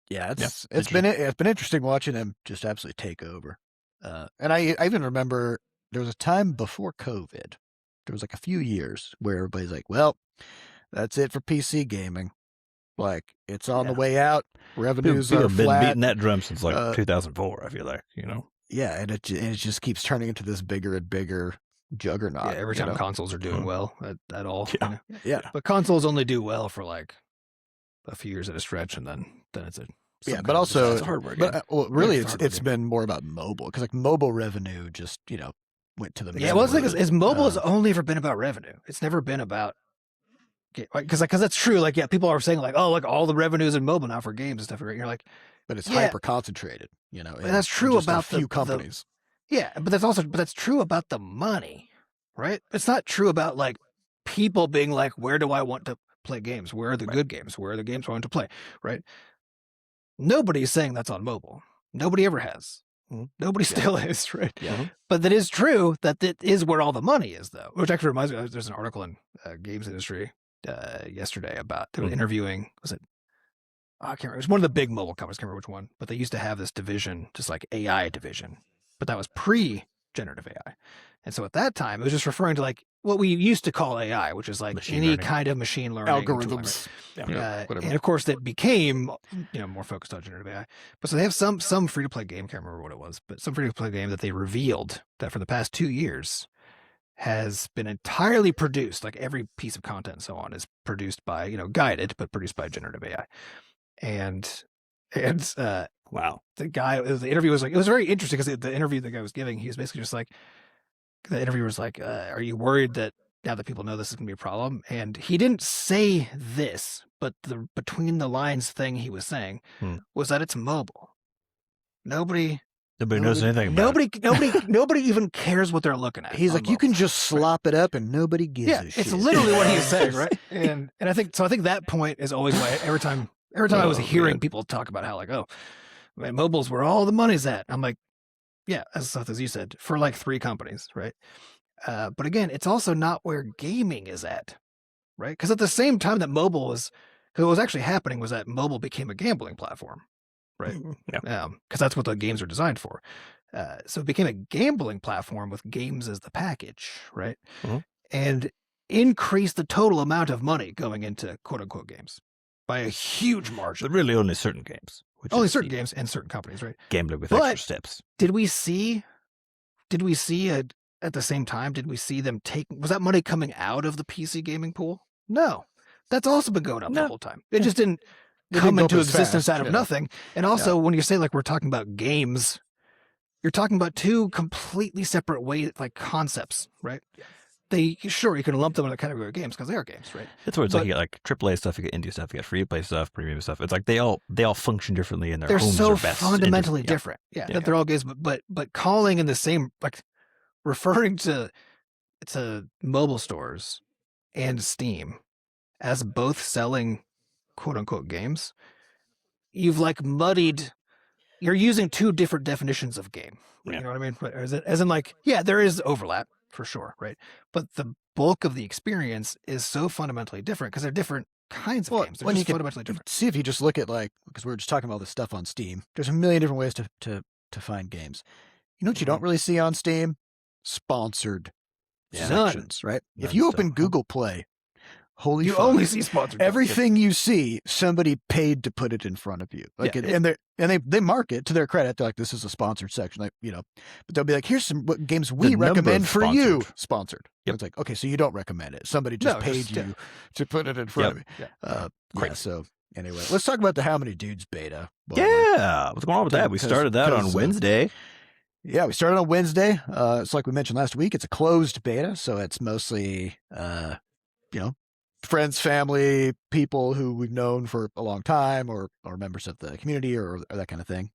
A: Yeah, it's
B: interesting.
A: been interesting watching them just absolutely take over. And I even remember there was a time before COVID. There was like a few years where everybody's like, "Well, that's it for PC gaming. Like it's on the
B: Yeah.
A: way out. Revenues
B: People
A: are
B: have been
A: flat."
B: beating that drum since like
A: Uh,
B: 2004. I feel like
A: Yeah, and it just keeps turning into this bigger and bigger juggernaut.
C: yeah, every
A: you
C: time
A: know?
C: consoles are doing
B: Mhm.
C: well at all.
B: Yeah.
C: you know?
A: Yeah,
C: But consoles only do well for like a few years at a stretch, and then it's a
A: Yeah,
B: some
A: but
B: kind of
A: also,
B: besides a hardware game.
A: but well, really,
C: it's a hardware
A: it's
C: game.
A: been more about mobile because like mobile revenue just went to the
C: Yeah, well, the thing
A: moon.
C: is mobile has only ever been about revenue. It's never been about because that's true. Like, yeah, people are saying like, oh, like all the revenues in mobile now for games and stuff. Right? You're like,
A: but it's
C: yeah,
A: hyper concentrated. In
C: that's true
A: just
C: about
A: a few
C: the
A: companies.
C: yeah, but that's true about the money, right? It's not true about like people being like, where do I want to play games? Where are the good games? Where are the games I want to play? Right? Nobody's saying that's on mobile. Nobody ever has. Nobody still is, right?
A: Yeah.
C: But that is true that is where all the money is, though. Which actually reminds me, there's an article in Games Industry yesterday about they were interviewing. Was it? I can't remember. It was one of the big mobile companies. I can't remember which one. But they used to have this division, just like AI division. But that was pre-generative AI. And so at that time, it was just referring to like what we used to call AI, which is like
B: Machine
C: any
B: learning.
C: kind of machine learning
A: Algorithms.
C: and of course, that became more focused on generative AI. But so they have some free to play game. Can't remember what it was, but some free to play game that they revealed that for the past 2 years has been entirely produced. Like every piece of content and so on is produced by guided, but produced by generative AI. And
B: Wow.
C: the interview was like it was very interesting because the interview the guy was giving, he was basically just like the interviewer was like, "Are you worried that?" Now that people know this is going to be a problem, and he didn't say this, but the between the lines thing he was saying was that it's mobile. Nobody
B: knows anything about it.
C: Nobody even cares what they're looking at.
A: He's like, you can just slop it up and nobody gives a shit.
C: It's literally what he's saying, right? And I think so. I think that point is always why every time I was hearing people talk about how like, oh, man, mobile's where all the money's at. I'm like, yeah, as you said, for like 3 companies, right? But again, it's also not where gaming is at, right? Because at the same time that mobile was, what was actually happening was that mobile became a gambling platform, right?
B: Yeah.
C: Because that's what the games are designed for. So it became a gambling platform with games as the package, right? And increased the total amount of money going into quote unquote games by a huge margin.
B: But really only certain games.
C: Only certain games and certain companies, right?
B: Gambling with
C: But
B: extra steps.
C: Did we see at the same time, did we see them was that money coming out of the PC gaming pool? No. That's also been going up the whole time. It just didn't come into existence out of nothing. And also when you say like we're talking about games, you're talking about 2 completely separate concepts, right? You can lump them in the category of games because they are games, right?
B: That's where it's like you get like AAA stuff, you get indie stuff, you get free to play stuff, premium stuff. It's like they all function differently in their
C: they're
B: homes
C: so
B: are best
C: fundamentally different. Yeah, that they're all games, but calling in the same referring to mobile stores and Steam as both selling quote unquote games, you've muddied. You're using 2 different definitions of game. You know what I mean? As in there is overlap for sure, right? But the bulk of the experience is so fundamentally different because they're different kinds of games. They're just fundamentally different.
A: See if you just look at because we were just talking about all this stuff on Steam. There's a million different ways to find games. You know what you don't really see on Steam? Sponsored sections, right? If you open Google Play, holy fuck,
C: only see sponsored.
A: Everything you see, somebody paid to put it in front of you. And they mark it to their credit. They're like, this is a sponsored section, but they'll be like, here's some games we recommend for you, sponsored. It's like, okay, so you don't recommend it. Somebody just paid you to put it in front of me. So anyway, let's talk about the How Many Dudes beta.
B: What's going on with that? We started that on Wednesday.
A: Yeah, we started on Wednesday. It's like we mentioned last week. It's a closed beta, so it's mostly, friends, family, people who we've known for a long time, or members of the community, or that kind of thing.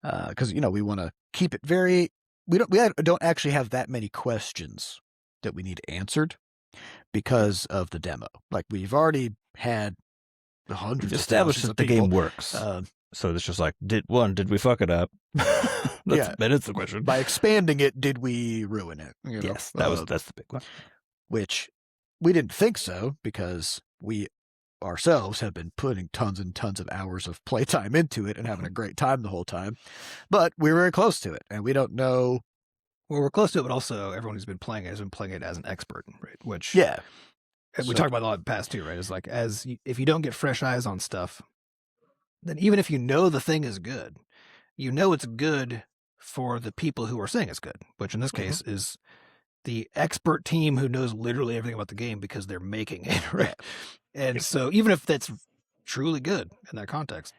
A: Because we want to keep it very. We don't actually have that many questions that we need answered because of the demo. Like we've already had hundreds.
B: Established that the game works. So it's just like, did we fuck it up? That is the question.
A: By expanding it, did we ruin it?
B: Yes, that's the big one.
A: Which we didn't think so, because we ourselves have been putting tons and tons of hours of playtime into it and having a great time the whole time. But we're very close to it, and we don't know.
C: Well, we're close to it, but also everyone who's been playing it has been playing it as an expert, right? Which we talked about a lot in the past too, right? It's like if you don't get fresh eyes on stuff, then even if you know the thing is good, it's good for the people who are saying it's good, which in this case is the expert team who knows literally everything about the game because they're making it, right? And so even if that's truly good in that context,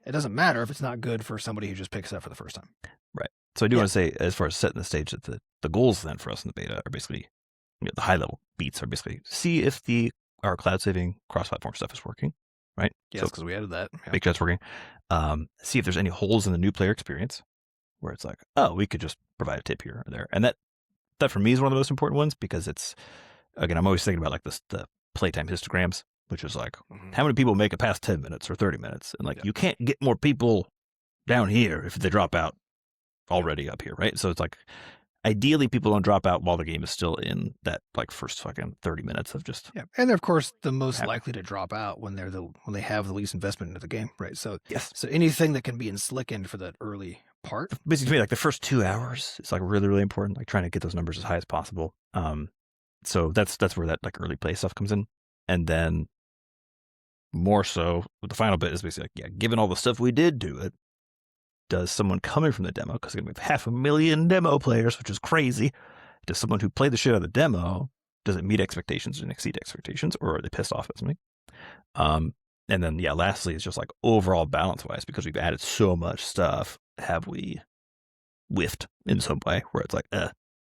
C: it doesn't matter if it's not good for somebody who just picks it up for the first time.
B: So I do want to say, as far as setting the stage, that the goals then for us in the beta are basically, the high level beats are basically see if our cloud saving cross platform stuff is working, right?
C: Yes, because we added that. Yeah.
B: Make sure it's working. See if there's any holes in the new player experience where it's like, oh, we could just provide a tip here or there, and that for me is one of the most important ones, because it's, again, I'm always thinking about like the playtime histograms, which is like how many people make it past 10 minutes or 30 minutes, and like you can't get more people down here if they drop out already up here, right? So it's like, ideally people don't drop out while the game is still in that like first fucking 30 minutes of just
C: and they're of course the most likely to drop out when they have the least investment into the game, right? So so anything that can be in slick end for that early part,
B: basically to me, like the first 2 hours, it's like really, really important, like trying to get those numbers as high as possible. So that's where that like early play stuff comes in. And then more so with the final bit is basically like, given all the stuff we did do it, does someone coming from the demo, because we have 500,000 demo players, which is crazy, does someone who played the shit out of the demo, does it meet expectations and exceed expectations, or are they pissed off at something? And then, lastly, it's just like overall balance-wise, because we've added so much stuff, have we whiffed in some way where it's like,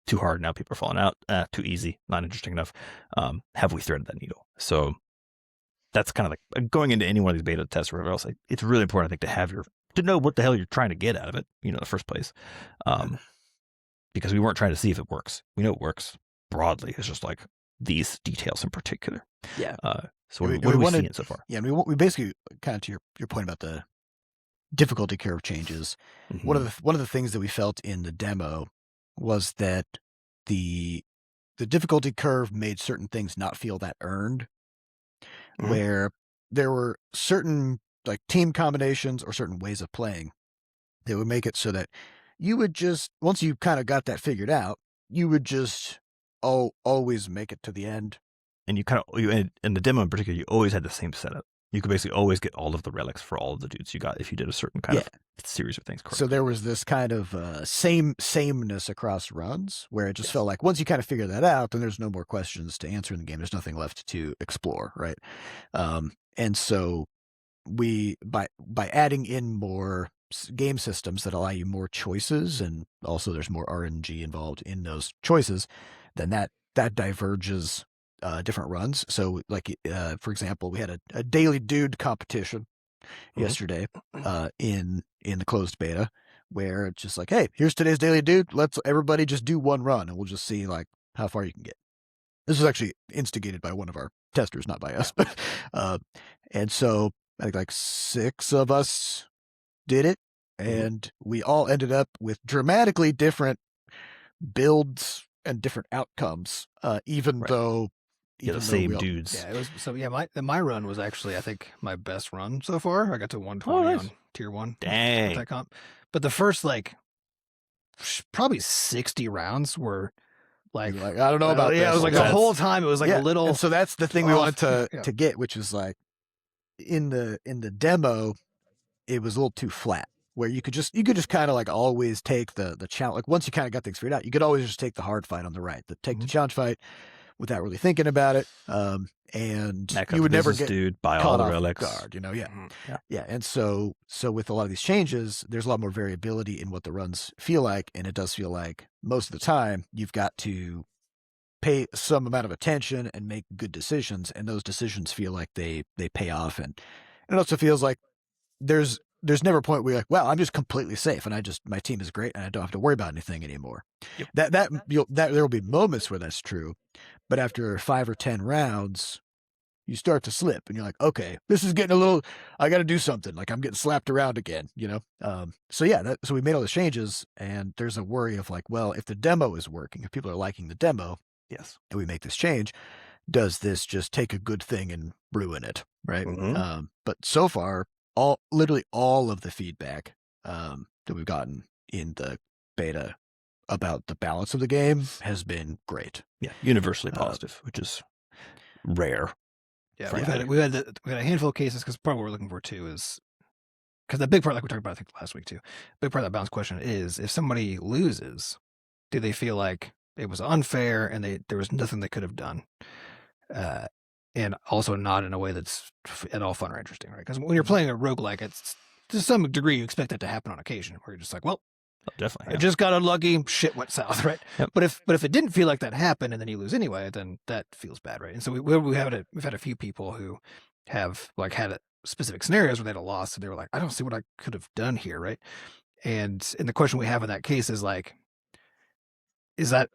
B: too hard, now people are falling out, too easy, not interesting enough, have we threaded that needle? So that's kind of like going into any one of these beta tests or whatever else, it's really important, I think, to know what the hell you're trying to get out of it, in the first place. Because we weren't trying to see if it works. We know it works broadly. It's just like these details in particular.
A: Yeah.
B: So what are we seeing so far?
A: Yeah, we basically, kind of to your point about the difficulty curve changes.
B: Mm-hmm.
A: One of the things that we felt in the demo was that the difficulty curve made certain things not feel that earned, where there were certain like team combinations or certain ways of playing that would make it so that you would just, once you kind of got that figured out, you would just always make it to the end.
B: And in the demo in particular, you always had the same setup. You could basically always get all of the relics for all of the dudes you got if you did a certain kind of series of things correctly.
A: So there was this kind of sameness across runs where it just felt like once you kind of figure that out, then there's no more questions to answer in the game. There's nothing left to explore, right? And so we, by adding in more game systems that allow you more choices, and also there's more RNG involved in those choices, then that diverges different runs. So like, for example, we had a daily dude competition yesterday in the closed beta, where it's just like, hey, here's today's daily dude. Let's everybody just do one run and we'll just see like how far you can get. This was actually instigated by one of our testers, not by us. And so I think like 6 of us did it, and we all ended up with dramatically different builds and different outcomes, even though
B: the same dudes.
C: Yeah, it was so. Yeah, my run was actually, I think, my best run so far. I got to 120 on tier 1.
B: Dang.
C: But the first like probably 60 rounds were like
A: I don't know about this.
C: Yeah, it was like the whole time it was like a little.
A: And so that's the thing we wanted to get, which is like in the demo, it was a little too flat, where you could just kind of like always take the challenge. Like once you kind of got things figured out, you could always just take the hard fight on the right, take the challenge fight without really thinking about it. And you would never get
B: dude buy all the relics.
A: Guard, yeah. And so with a lot of these changes, there's a lot more variability in what the runs feel like, and it does feel like most of the time you've got to pay some amount of attention and make good decisions, and those decisions feel like they pay off, and it also feels like there's never a point where you're like, wow, I'm just completely safe and my team is great and I don't have to worry about anything anymore. Yep. That there will be moments where that's true, but after 5 or 10 rounds, you start to slip and you're like, okay, this is getting a little, I got to do something. Like I'm getting slapped around again, So we made all the changes, and there's a worry of like, well, if the demo is working, if people are liking the demo,
B: yes,
A: and we make this change, does this just take a good thing and ruin it? Right. But so far, literally all of the feedback that we've gotten in the beta about the balance of the game has been great.
B: Yeah, universally positive, which is rare.
C: Yeah, we had a handful of cases, because part of what we're looking for too is, because the big part, like we talked about I think last week too, big part of that balance question is, if somebody loses, do they feel like it was unfair and there was nothing they could have done? And also not in a way that's at all fun or interesting, right? Because when you're playing a roguelike, to some degree, you expect that to happen on occasion, where you're just like, well,
B: Oh, definitely.
C: I
B: Yeah.
C: just got unlucky. Shit went south, right?
B: Yep.
C: But if it didn't feel like that happened, and then you lose anyway, then that feels bad, right? And so we've had a few people who have like had specific scenarios where they had a loss, and they were like, I don't see what I could have done here, right? And the question we have in that case is like, is that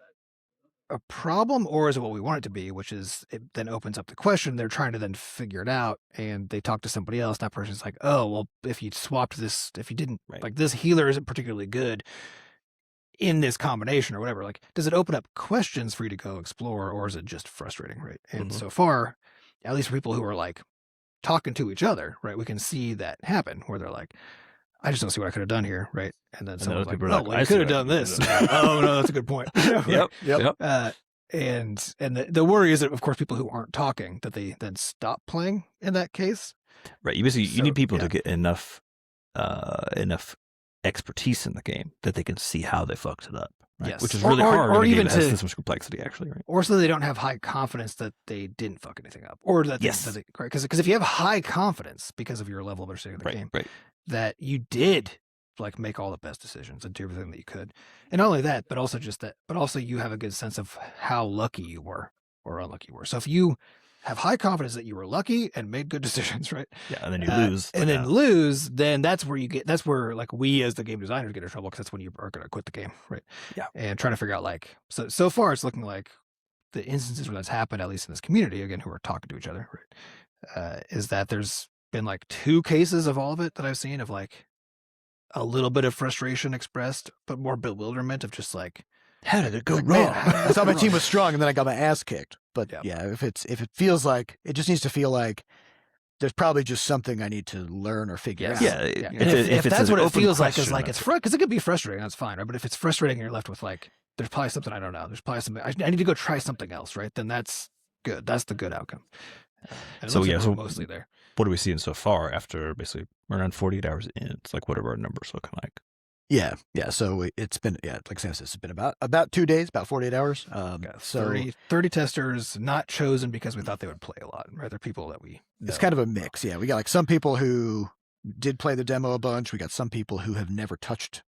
C: a problem, or is it what we want it to be? Which is, it then opens up the question. They're trying to then figure it out, and they talk to somebody else. That person's like, oh, well, if you swapped this, if you didn't,
B: Right.
C: like, this healer isn't particularly good in this combination or whatever. Like, does it open up questions for you to go explore, or is it just frustrating, right? And
B: Mhm.
C: so far, at least for people who are like talking to each other, right, we can see that happen where they're like, I just don't see what I could have done here, right? And then someone's
B: other
C: like,
B: people are
C: oh,
B: like,
C: well,
B: I
C: you
B: see
C: could have
B: what I
C: done
B: could
C: this.
B: have done.
C: Oh, no, that's a good point. Right?
B: Yep. Yep.
C: And the worry is that, of course, people who aren't talking, that they then stop playing in that case.
B: Right. You basically you need people
C: yeah.
B: to get enough expertise in the game that they can see how they fucked it up. Right?
C: Yes.
B: Which is
C: Or-
B: really
C: or-
B: hard
C: or
B: in a game
C: even
B: that has
C: to-
B: this much complexity, actually, right?
C: Or so they don't have high confidence that they didn't fuck anything up. Or that
B: Yes.
C: they, right? Because if you have high confidence because of your level of understanding of the
B: Right.
C: game,
B: Right.
C: that you did like make all the best decisions and do everything that you could. And not only that, but also you have a good sense of how lucky you were or unlucky you were. So if you have high confidence that you were lucky and made good decisions, right?
B: Yeah. And then you lose.
C: And
B: like,
C: then lose, then that's where like we as the game designers get in trouble, because that's when you are going to quit the game, right?
B: Yeah.
C: And trying to figure out like, so far it's looking like the instances where that's happened, at least in this community, again, who are talking to each other, right? Is that there's been like 2 cases of all of it that I've seen of like a little bit of frustration expressed, but more bewilderment of just like,
B: how did it go
A: Like,
B: wrong?
A: man, I thought my team was strong, and then I got my ass kicked. But
C: Yeah.
A: yeah, if it feels like it just needs to feel like there's probably just something I need to learn or figure
C: Yes.
A: out.
B: Yeah.
C: And if
B: it's
C: that's
B: an
C: what it
B: open
C: feels like, is
B: question,
C: like
B: that's
C: because it could be frustrating, that's fine, right? But if it's frustrating and you're left with like, there's probably something I don't know, there's probably something I need to go try something else, right? Then that's good. That's the good outcome. And it
B: So,
C: looks like
B: yeah,
C: we're
B: so-
C: mostly there.
B: what are we seeing so far after basically around 48 hours in? It's like, what are our numbers looking like?
A: Yeah. So it's been, like Sam says, it's been about 2 days, about 48 hours.
C: Got
A: So
C: 30 testers not chosen because we thought they would play a lot, right? They're people that we know.
A: it's kind of a mix. Yeah, we got like some people who did play the demo a bunch. We got some people who have never touched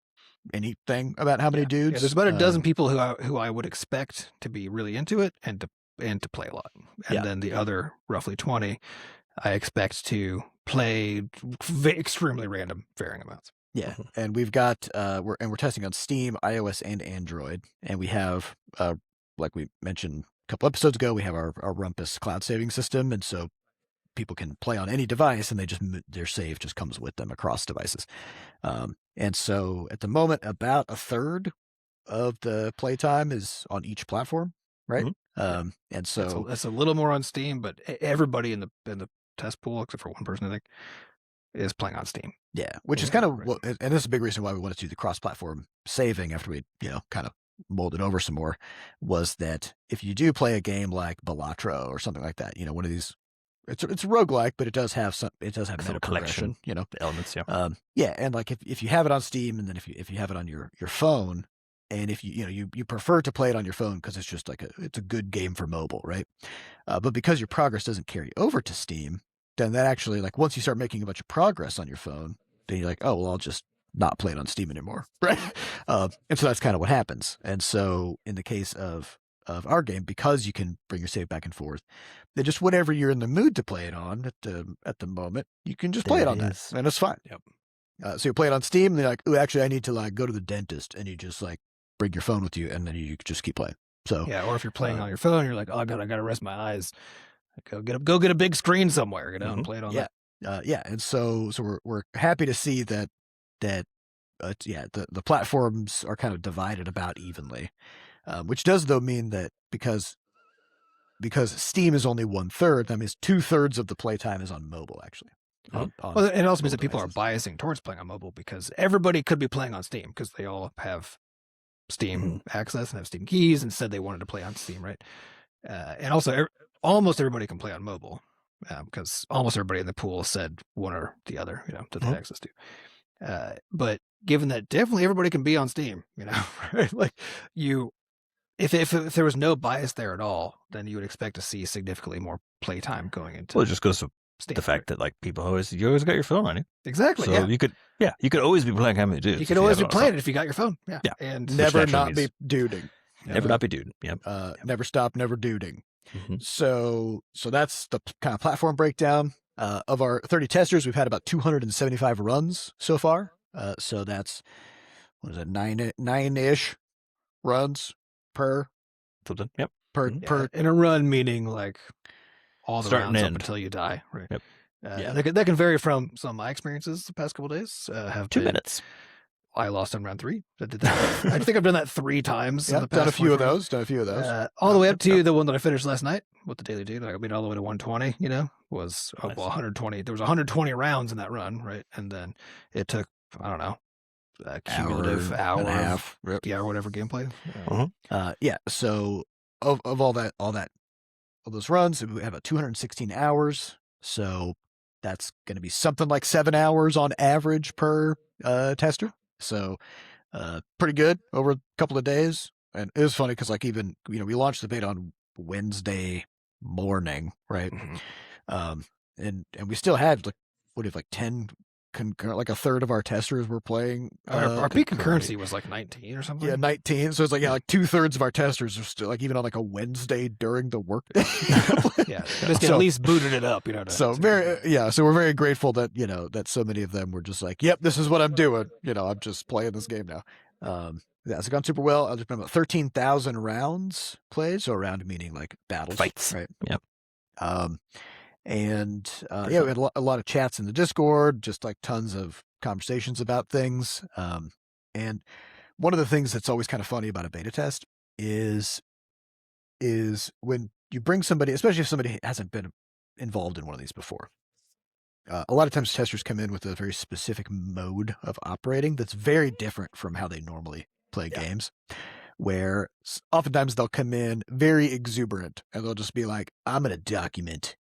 A: anything about how many dudes.
C: Yeah, there's about a dozen people who I would expect to be really into it and to play a lot. And
A: Yeah.
C: then the other roughly 20 I expect to play extremely random varying amounts.
A: Yeah, and we've got we're testing on Steam, iOS, and Android, and we have like we mentioned a couple episodes ago, we have our Rumpus cloud saving system, and so people can play on any device, and their save just comes with them across devices. And so at the moment, about a third of the playtime is on each platform, right? And so
C: That's a little more on Steam, but everybody in the test pool, except for one person, I think, is playing on Steam.
A: yeah, which is
C: Yeah,
A: kind of
C: right.
A: and this is a big reason why we wanted to do the cross-platform saving after we kind of molded over some more, was that if you do play a game like Balatro or something like that, one of these, it's a roguelike, but it does have meta
B: of
A: progression,
B: collection. The elements, yeah.
A: yeah, and like if you have it on Steam, and then if you have it on your phone, and if you prefer to play it on your phone because it's just like it's a good game for mobile, right? But because your progress doesn't carry over to Steam, then that actually, like, once you start making a bunch of progress on your phone, then you're like, oh well, I'll just not play it on Steam anymore, right? And so that's kind of what happens. And so in the case of our game, because you can bring your save back and forth, then just whatever you're in the mood to play it on at the moment, you can just play
B: There
A: it on
B: it
A: that,
B: is.
A: and it's fine.
C: Yep.
A: So you play it on Steam, and they're like, oh, actually, I need to like go to the dentist, and you just like bring your phone with you, and then you just keep playing. So
C: Yeah, or if you're playing on your phone, you're like, oh god, I gotta rest my eyes. Go get a big screen somewhere, and play it on that.
A: yeah, and so we're happy to see that the platforms are kind of divided about evenly, which does though mean that because Steam is only 1/3, that means 2/3 of the playtime is on mobile actually. On
C: Well, and it also means that
A: mobile
C: people are
A: devices.
C: biasing towards playing on mobile, because everybody could be playing on Steam because they all have Steam access and have Steam keys and said they wanted to play on Steam, right? And also, almost everybody can play on mobile because almost everybody in the pool said one or the other, that they had access to. But given that definitely everybody can be on Steam, right? Like if there was no bias there at all, then you would expect to see significantly more playtime going into.
B: Well, it just goes to the fact that like you always got your phone on you.
C: Exactly.
B: So you could always be playing How Many Dudes.
C: You could always be playing it if you got your phone. Yeah.
B: Yeah.
C: And
A: Never not be duding.
B: Never not be duding. Yep.
A: Never stop, never duding.
B: Mm-hmm.
A: So that's the kind of platform breakdown. Of our 30 testers, we've had about 275 runs so far. So that's, what is it, nine-ish runs per.
B: Something. Yep.
A: Per
C: in a run, meaning like all the
B: Start and
C: rounds up
B: end.
C: until you die. Right.
B: Yep.
C: That can vary from some of my experiences the past couple of days. Have
B: 2
C: been,
B: minutes.
C: I lost on round 3. I did that. I think I've done that 3 times.
A: Yeah, done a few of those.
C: All the way up to the one that I finished last night with the daily dude. I mean, all the way to 120. Was
B: Nice.
C: 120. There was 120 rounds in that run, right? And then it took, I don't know, a cumulative hour
A: and a half.
C: Yeah, or whatever gameplay.
A: So of all those runs, we have about 216 hours. So that's going to be something like 7 hours on average per tester. So pretty good over a couple of days. And it was funny because like even, we launched the beta on Wednesday morning, right?
C: Mm-hmm.
A: And we still had like 10 like a third of our testers were playing.
C: Our peak concurrency was like 19 or something.
A: Yeah, 19. So it's like, like 2/3 of our testers are still like even on like a Wednesday during the workday.
C: Yeah, just at least booted it up,
A: So so we're very grateful that that so many of them were just like, yep, this is what I'm doing. I'm just playing this game now. It's gone super well. There's been about 13,000 rounds played. So round meaning like battles,
B: fights,
A: right?
B: Yep.
A: And we had a lot of chats in the Discord, just like tons of conversations about things. And one of the things that's always kind of funny about a beta test is when you bring somebody, especially if somebody hasn't been involved in one of these before. A lot of times testers come in with a very specific mode of operating that's very different from how they normally play games, where oftentimes they'll come in very exuberant and they'll just be like, I'm going to document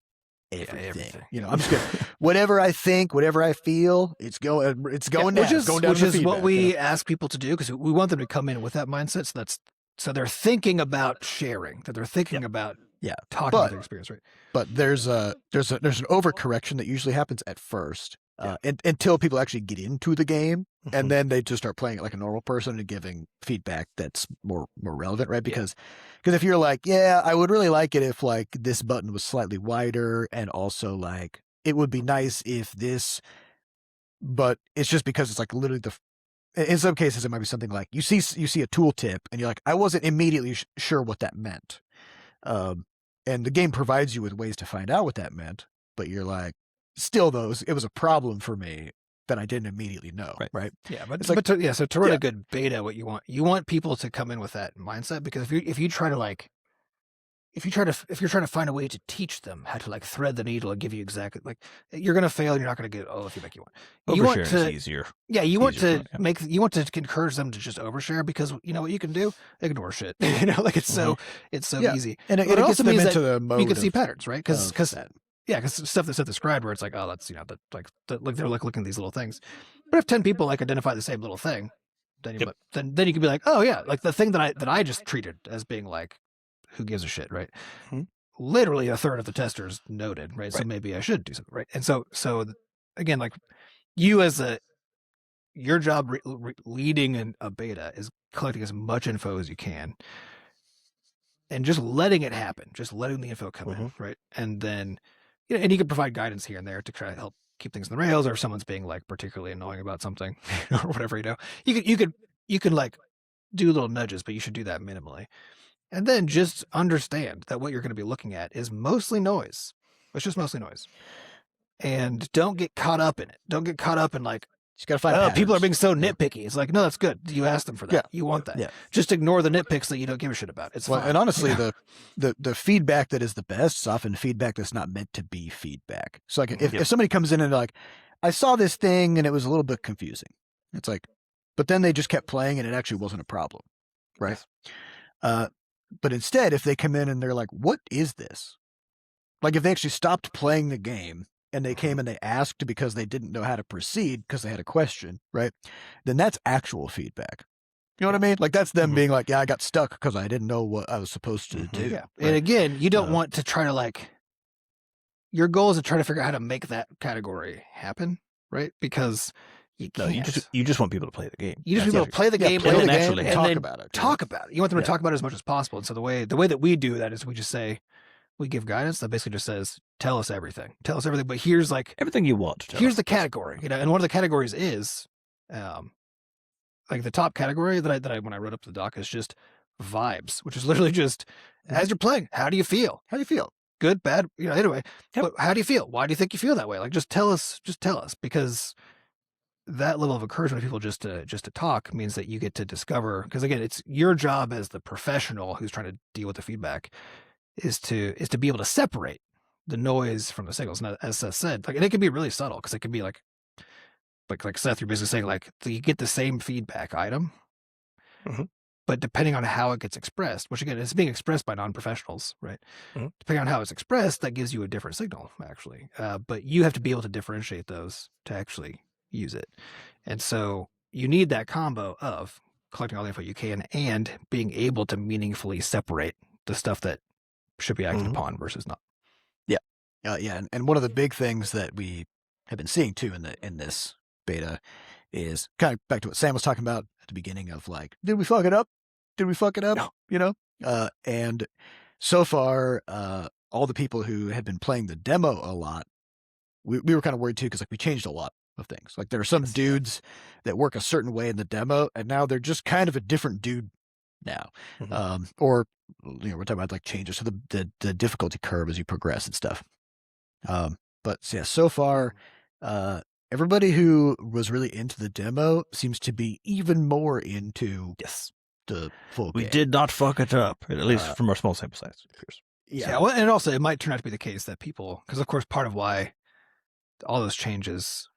A: everything. I'm just gonna whatever I think, whatever I feel, it's going down.
C: Which is
A: feedback,
C: what we ask people to do, because we want them to come in with that mindset. So they're thinking about sharing, that they're thinking about talking about their experience, right?
A: But there's an overcorrection that usually happens at first, until people actually get into the game, and then they just start playing it like a normal person and giving feedback that's more relevant, right? Because if you're like, I would really like it if like this button was slightly wider, and also like it would be nice if this, but it's just because it's like literally in some cases it might be something like you see a tooltip and you're like, I wasn't immediately sure what that meant. And the game provides you with ways to find out what that meant, but you're like, still it was a problem for me that I didn't immediately know. Right.
C: Yeah. But
A: it's like,
C: so to run a good beta, what you want people to come in with that mindset, because if you try to like, if you're trying to find a way to teach them how to like thread the needle and give you exactly like, you're going to fail and you're not going to get all the feedback you want. You want to,
B: is easier.
C: Yeah. You want to encourage them to just overshare, because you know what you can do? Ignore shit. Like it's so easy.
A: And it
C: also
A: them
C: means
A: into
C: that
A: the mode
C: you can see patterns, right? Because stuff that's described where it's like, oh, that's like they're like looking at these little things. But if 10 people like identify the same little thing, then you can be like, oh yeah, like the thing that I just treated as being like, who gives a shit, right?
B: Mm-hmm.
C: Literally a third of the testers noted, right? So maybe I should do something, right? And so again, like you your job leading a beta is collecting as much info as you can and just letting it happen, just letting the info come in, right? And then, and you can provide guidance here and there to try to help keep things in the rails, or if someone's being like particularly annoying about something or whatever, you could like do little nudges, but you should do that minimally. And then just understand that what you're going to be looking at is mostly noise. It's just mostly noise. And don't get caught up in it. Don't get caught up in like,
A: you got to find
C: people are being so nitpicky. It's like, no, that's good. You asked them for that. You want that.
A: Yeah.
C: Just ignore the nitpicks that you don't give a shit about. It's fine.
A: And honestly, the feedback that is the best is often feedback that's not meant to be feedback. So like if somebody comes in and they're like, I saw this thing and it was a little bit confusing. It's like, but then they just kept playing and it actually wasn't a problem. Right. But instead, if they come in and they're like, what is this? Like if they actually stopped playing the game and they came and they asked because they didn't know how to proceed because they had a question, right? Then that's actual feedback. You know what I mean? Like that's them being like, I got stuck because I didn't know what I was supposed to do.
C: Yeah.
A: Right?
C: And again, you don't want to try to like your goal is to try to figure out how to make that category happen, right? Because you
B: No,
C: can't.
B: you just want people to play the game.
C: You just
B: That's
C: want people to play the game,
B: play
C: and
B: the
C: then
B: game, and
C: and
A: talk
C: then
A: about it.
C: talk about it. You want them to
B: Yeah.
C: talk about it as much as possible. And so the way that we do that is we just say, we give guidance that basically just says, tell us everything. Tell us everything. But here's like,
B: everything you want. To tell
C: here's
B: us.
C: the category, and one of the categories is, like the top category that I when I wrote up the doc is just vibes, which is literally just as you're playing, how do you feel?
A: How do you feel?
C: Good, bad, anyway.
B: Yep.
C: But how do you feel? Why do you think you feel that way? Like, just tell us, because that level of encouragement of people just to talk means that you get to discover, because again, it's your job as the professional who's trying to deal with the feedback is to be able to separate the noise from the signals. And as Seth said, like, and it can be really subtle, because it can be like Seth, you're basically saying like, you get the same feedback item, but depending on how it gets expressed, which again is being expressed by non-professionals, right? Depending on how it's expressed, that gives you a different signal, actually. But you have to be able to differentiate those to actually use it. And so you need that combo of collecting all the info you can and being able to meaningfully separate the stuff that should be acted upon versus not.
A: Yeah, and one of the big things that we have been seeing too in this beta is kind of back to what Sam was talking about at the beginning of like, did we fuck it up? No. And so far, all the people who had been playing the demo a lot, we were kind of worried too, because like we changed a lot of things. Like there are some dudes that work a certain way in the demo, and now they're just kind of a different dude now. Or we're talking about like changes to the difficulty curve as you progress and stuff. But yeah, so far, everybody who was really into the demo seems to be even more into the full
B: We
A: game.
B: did not fuck it up, at least from our small sample size. It appears.
C: Yeah, well, and also it might turn out to be the case that people, because of course part of why all those changes,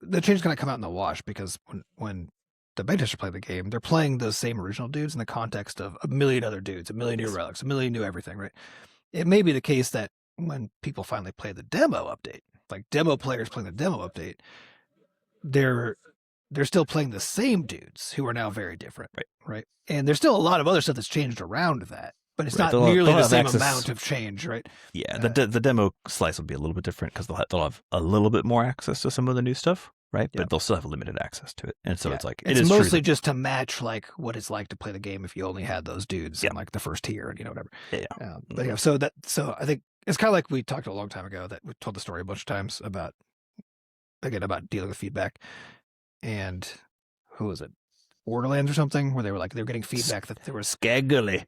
C: the changes kind of come out in the wash, because when the beta testers play the game, they're playing those same original dudes in the context of a million other dudes, a million new relics, a million new everything, right? It may be the case that when people finally play the demo update, like demo players playing the demo update, they're still playing the same dudes who are now very different, right? And there's still a lot of other stuff that's changed around that, but it's not nearly the same amount of change, right?
B: Yeah, the demo slice will be a little bit different, because they'll have a little bit more access to some of the new stuff, right? But they'll still have limited access to it, and so it's like
C: it's mostly just to match like what it's like to play the game if you only had those dudes in like the first tier and whatever. But yeah, so I think it's kind of like we talked a long time ago, that we told the story a bunch of times about dealing with feedback, and who was it? Borderlands or something, where they were getting feedback that there was Skagoli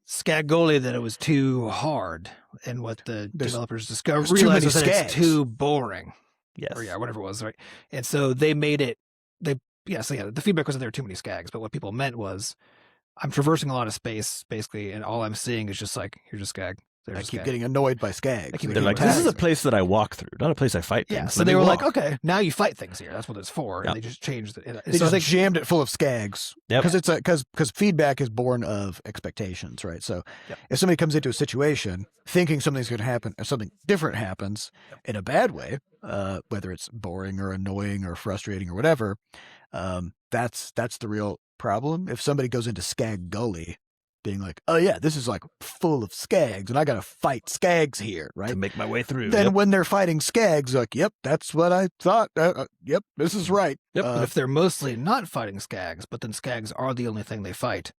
C: that it was too hard, and what the developers realized was that it's too boring.
B: Yes.
C: Or whatever it was, right? And so they made it. The feedback was that there were too many skags, but what people meant was, I'm traversing a lot of space basically, and all I'm seeing is just like, here's a skag.
A: I keep getting annoyed by skags.
B: They're like, this is a place that I walk through, not a place I fight things.
C: Yeah, so they were like, okay, now you fight things here. That's what it's for. And they just changed it.
A: They just jammed it full of skags. Because because feedback is born of expectations, right? So if somebody comes into a situation thinking something's going to happen, and something different happens in a bad way, whether it's boring or annoying or frustrating or whatever, that's the real problem. If somebody goes into Skag Gully, being like, oh yeah, this is like full of skags, and I got to fight skags here, right?
B: To make my way through.
A: Then when they're fighting skags, like, yep, that's what I thought. Yep, this is right.
C: But if they're mostly not fighting skags, but then skags are the only thing they fight,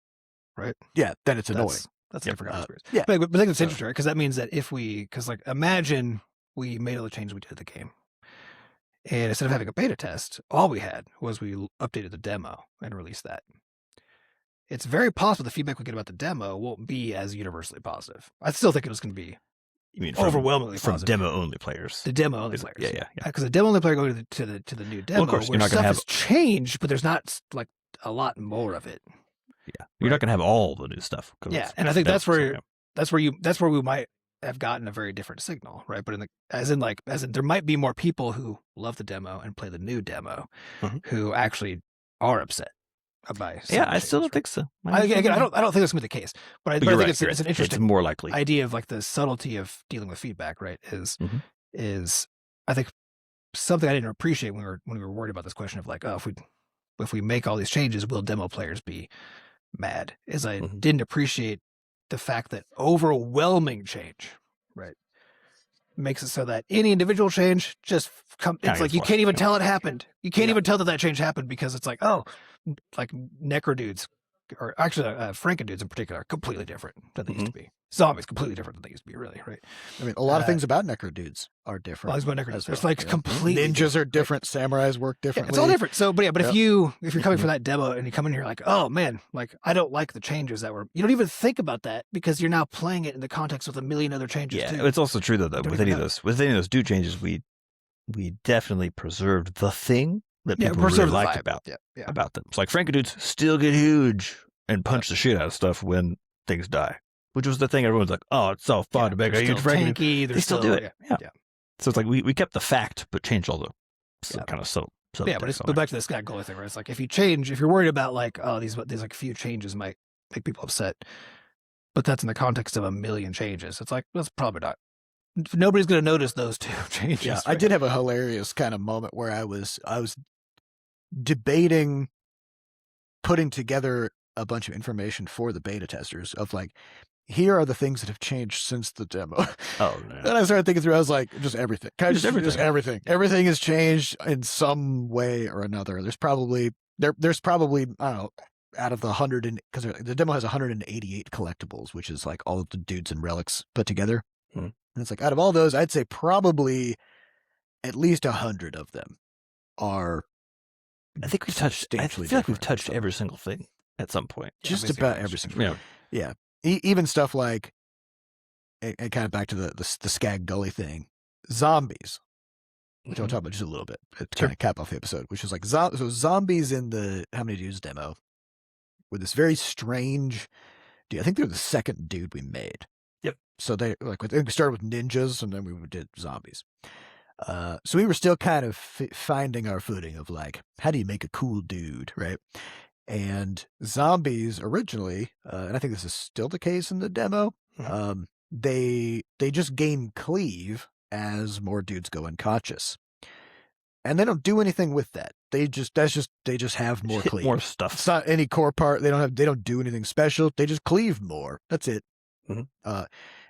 C: right?
A: Yeah, then it's annoying.
C: That's a different experience.
A: Yeah.
C: But I think it's interesting, right? Because that means that imagine we made all the changes we did to the game, and instead of having a beta test, all we had was we updated the demo and released that. It's very possible the feedback we get about the demo won't be as universally positive. I still think it was going to be overwhelmingly
B: from
C: positive.
B: demo only players.
C: The demo only players.
B: Yeah.
C: Because the demo only player going to the new demo,
B: of course,
C: where stuff has changed, but there's not like a lot more of it.
B: Yeah, you're not going to have all the new stuff.
C: Yeah, and I think that's where we might have gotten a very different signal, right? But as in there might be more people who love the demo and play the new demo who actually are upset.
B: I still don't think so.
C: I don't think that's going to be the case, but I think it's an interesting,
B: it's more likely
C: idea of like the subtlety of dealing with feedback, right? Is I think something I didn't appreciate when we were worried about this question of like, oh, if we make all these changes, will demo players be mad? Is I didn't appreciate the fact that overwhelming change, right, makes it so that any individual change just it's like you can't even tell it happened. You can't even tell that change happened because it's like, oh, like necro dudes, or actually Franken dudes in particular, are completely different than they used to be. Zombies completely different than they used to be, really, right?
A: I mean, a lot of things about necro dudes are different.
C: Well, necro dudes. It's like completely
A: ninjas
C: different,
A: are different. Right? Samurais work differently.
C: It's all different. So, but if you're coming for that demo and you come in here like, oh man, like I don't like the changes you don't even think about that because you're now playing it in the context with a million other changes.
B: Yeah,
C: too.
B: it's also true though that with any of those dude changes, we definitely preserved the thing that people really liked about them. It's like Franken dudes still get huge and punch the shit out of stuff when things die, which was the thing everyone's like, oh, it's so fun to make a huge Franken dude. They still do it. Yeah. So it's like we kept the fact, but changed all the kind of so.
C: Yeah, but back to the Scott Goalie thing, right? It's like if you're worried about like, oh, these like few changes might make people upset, but that's in the context of a million changes. It's like, that's probably not. Nobody's going to notice those two changes.
A: Yeah,
C: right?
A: I did have a hilarious kind of moment where I was debating putting together a bunch of information for the beta testers of like, here are the things that have changed since the demo.
B: Oh, no.
A: And I started thinking through, I was like, just everything. Just everything. Everything has changed in some way or another. There's probably, I don't know, out of the 100, because the demo has 188 collectibles, which is like all of the dudes and relics put together. And it's like, out of all those, I'd say probably at least 100 of them are.
B: I think we've touched. I feel like we've touched every single thing at some point.
A: Just about every single thing. Yeah. Even stuff like, and kind of back to the Skag Gully thing, zombies, which I'll talk about just a little bit to kind of cap off the episode, which is like, so zombies in the How Many Dudes demo were this very strange dude. I think they're the second dude we made.
B: Yep.
A: So we started with ninjas and then we did zombies. So we were still kind of finding our footing of like, how do you make a cool dude, right? And zombies originally, and I think this is still the case in the demo, they just gain cleave as more dudes go unconscious. And they don't do anything with that. They just have more cleave.
B: More stuff.
A: It's not any core part. They don't do anything special. They just cleave more. That's it. And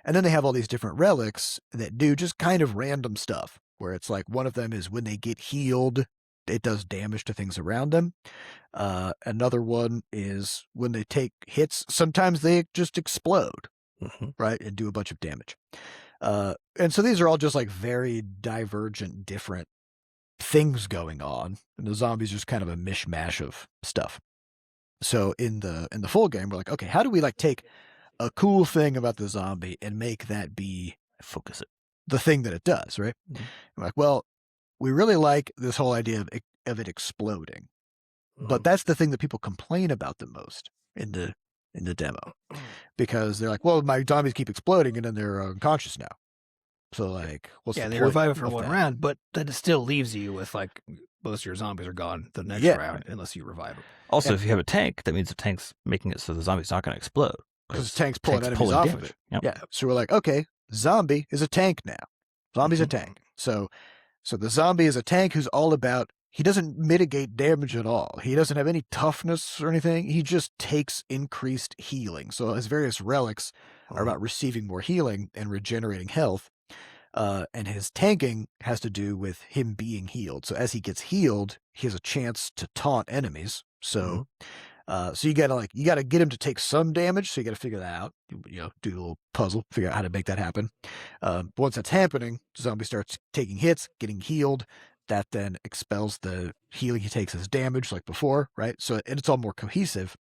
A: then they have all these different relics that do just kind of random stuff, where it's like one of them is when they get healed, it does damage to things around them. Another one is when they take hits, sometimes they just explode, right, and do a bunch of damage. And so these are all just like very divergent, different things going on, and the zombies are just kind of a mishmash of stuff. So in the full game, we're like, okay, how do we like take a cool thing about the zombie and make that be the thing that it does, right? We're like, well, we really like this whole idea of it exploding, but that's the thing that people complain about the most in the demo, because they're like, well, my zombies keep exploding and then they're unconscious now. So like,
C: they revive it for one round, but then it still leaves you with like most of your zombies are gone the next round unless you revive them.
B: Also, if you have a tank, that means the tank's making it so the zombie's not going to explode
A: because the tank's pulling enemies off of it. Yep. Yeah. So we're like, okay, zombie is a tank now. Zombie's a tank. So the zombie is a tank who's all about, he doesn't mitigate damage at all. He doesn't have any toughness or anything. He just takes increased healing. So his various relics are about receiving more healing and regenerating health. And his tanking has to do with him being healed. So as he gets healed, he has a chance to taunt enemies. So so you gotta get him to take some damage. So you gotta figure that out. Do a little puzzle, figure out how to make that happen. But once that's happening, the zombie starts taking hits, getting healed. That then expels the healing he takes as damage, like before, right? So and it's all more cohesive.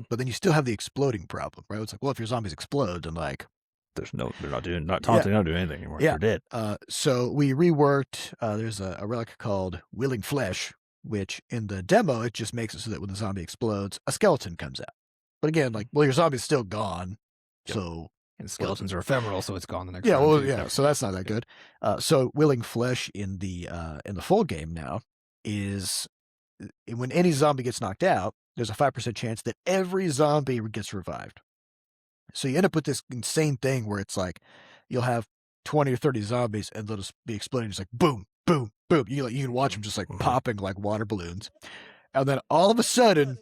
A: But then you still have the exploding problem, right? It's like, well, if your zombies explode, then like
B: they're not taunting, not doing anything anymore.
A: Yeah.
B: They're dead.
A: So we reworked. There's a relic called Willing Flesh, which in the demo it just makes it so that when the zombie explodes, a skeleton comes out. But again, like, well, your zombie's still gone, so
C: and skeletons are ephemeral, so it's gone the next.
A: Yeah,
C: round
A: well,
C: too.
A: yeah. So that's not that good. So Willing Flesh in the full game now is when any zombie gets knocked out, there's a 5% chance that every zombie gets revived. So you end up with this insane thing where it's like you'll have 20 or 30 zombies and they'll just be exploding, just like boom, boom, boom. You can watch them just like popping like water balloons, and then all of a sudden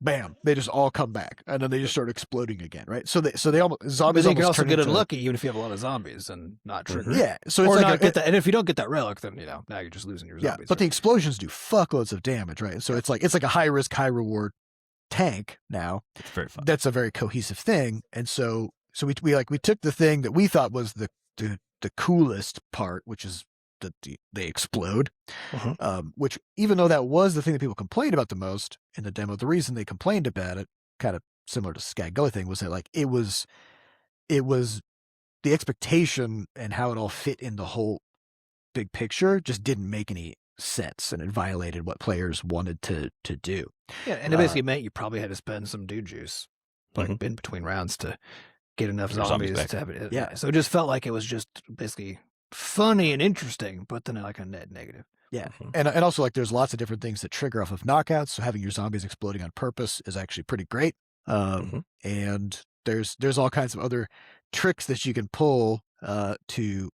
A: bam, they just all come back, and then they just start exploding again, right? So they almost
C: But
A: zombies
C: then you can
A: almost
C: also
A: turn
C: get
A: into,
C: unlucky even if you have a lot of zombies and not trigger.
A: yeah. So
C: Or
A: it's
C: not
A: like
C: get that. And if you don't get that relic, then now you're just losing your
A: yeah,
C: zombies.
A: but the explosions do fuckloads of damage, right? So it's like a high risk, high reward tank now.
B: It's very fun.
A: That's a very cohesive thing, and so we took the thing that we thought was the coolest part, which is that they explode. Which, even though that was the thing that people complained about the most in the demo, the reason they complained about it, kind of similar to Skag Gully thing, was that like it was the expectation and how it all fit in the whole big picture just didn't make any sense, and it violated what players wanted to do.
C: Yeah, and it basically meant you probably had to spend some dude juice, like in between rounds, to get enough zombies to have it.
A: Yeah.
C: So it just felt like it was just basically funny and interesting, but then like a net negative.
A: Yeah. And also, like, there's lots of different things that trigger off of knockouts. So having your zombies exploding on purpose is actually pretty great. And there's all kinds of other tricks that you can pull to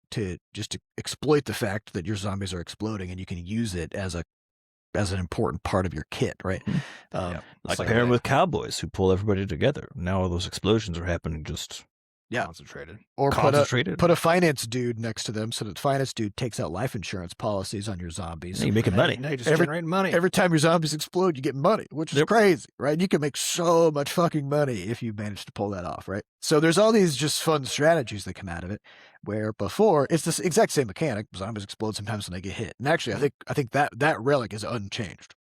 A: exploit the fact that your zombies are exploding, and you can use it as an important part of your kit, right?
B: Like pairing with cowboys who pull everybody together. Now all those explosions are happening just
C: Concentrated.
A: Or
B: concentrated.
A: put a finance dude next to them so that the finance dude takes out life insurance policies on your zombies.
B: Yeah, you're making money.
C: Now you're just generating money.
A: Every time your zombies explode, you get money, which is crazy, right? You can make so much fucking money if you manage to pull that off, right? So there's all these just fun strategies that come out of it, where before it's the exact same mechanic. Zombies explode sometimes when they get hit. And actually, I think that relic is unchanged.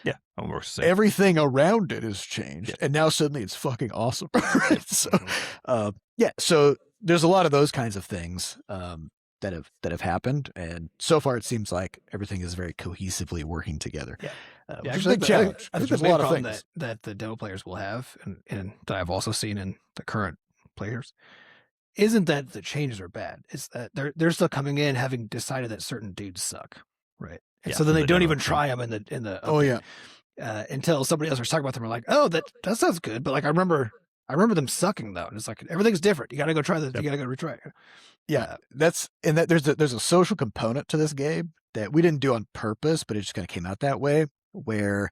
B: Yeah, almost the same.
A: Everything around it has changed, and now suddenly it's fucking awesome. Right? So, so there's a lot of those kinds of things that have happened, and so far it seems like everything is very cohesively working together. Which is a big challenge.
C: I think
A: there's
C: the
A: a lot of
C: problem
A: things
C: that the demo players will have, and that I've also seen in the current players, isn't that the changes are bad. It's that they're still coming in having decided that certain dudes suck, right? And so then they don't even try them in the until somebody else starts talking about them. We're like, oh, that sounds good, but like I remember them sucking though, and it's like everything's different. You got to go try this. You got to go retry.
A: Yeah, there's a social component to this game that we didn't do on purpose, but it just kind of came out that way. Where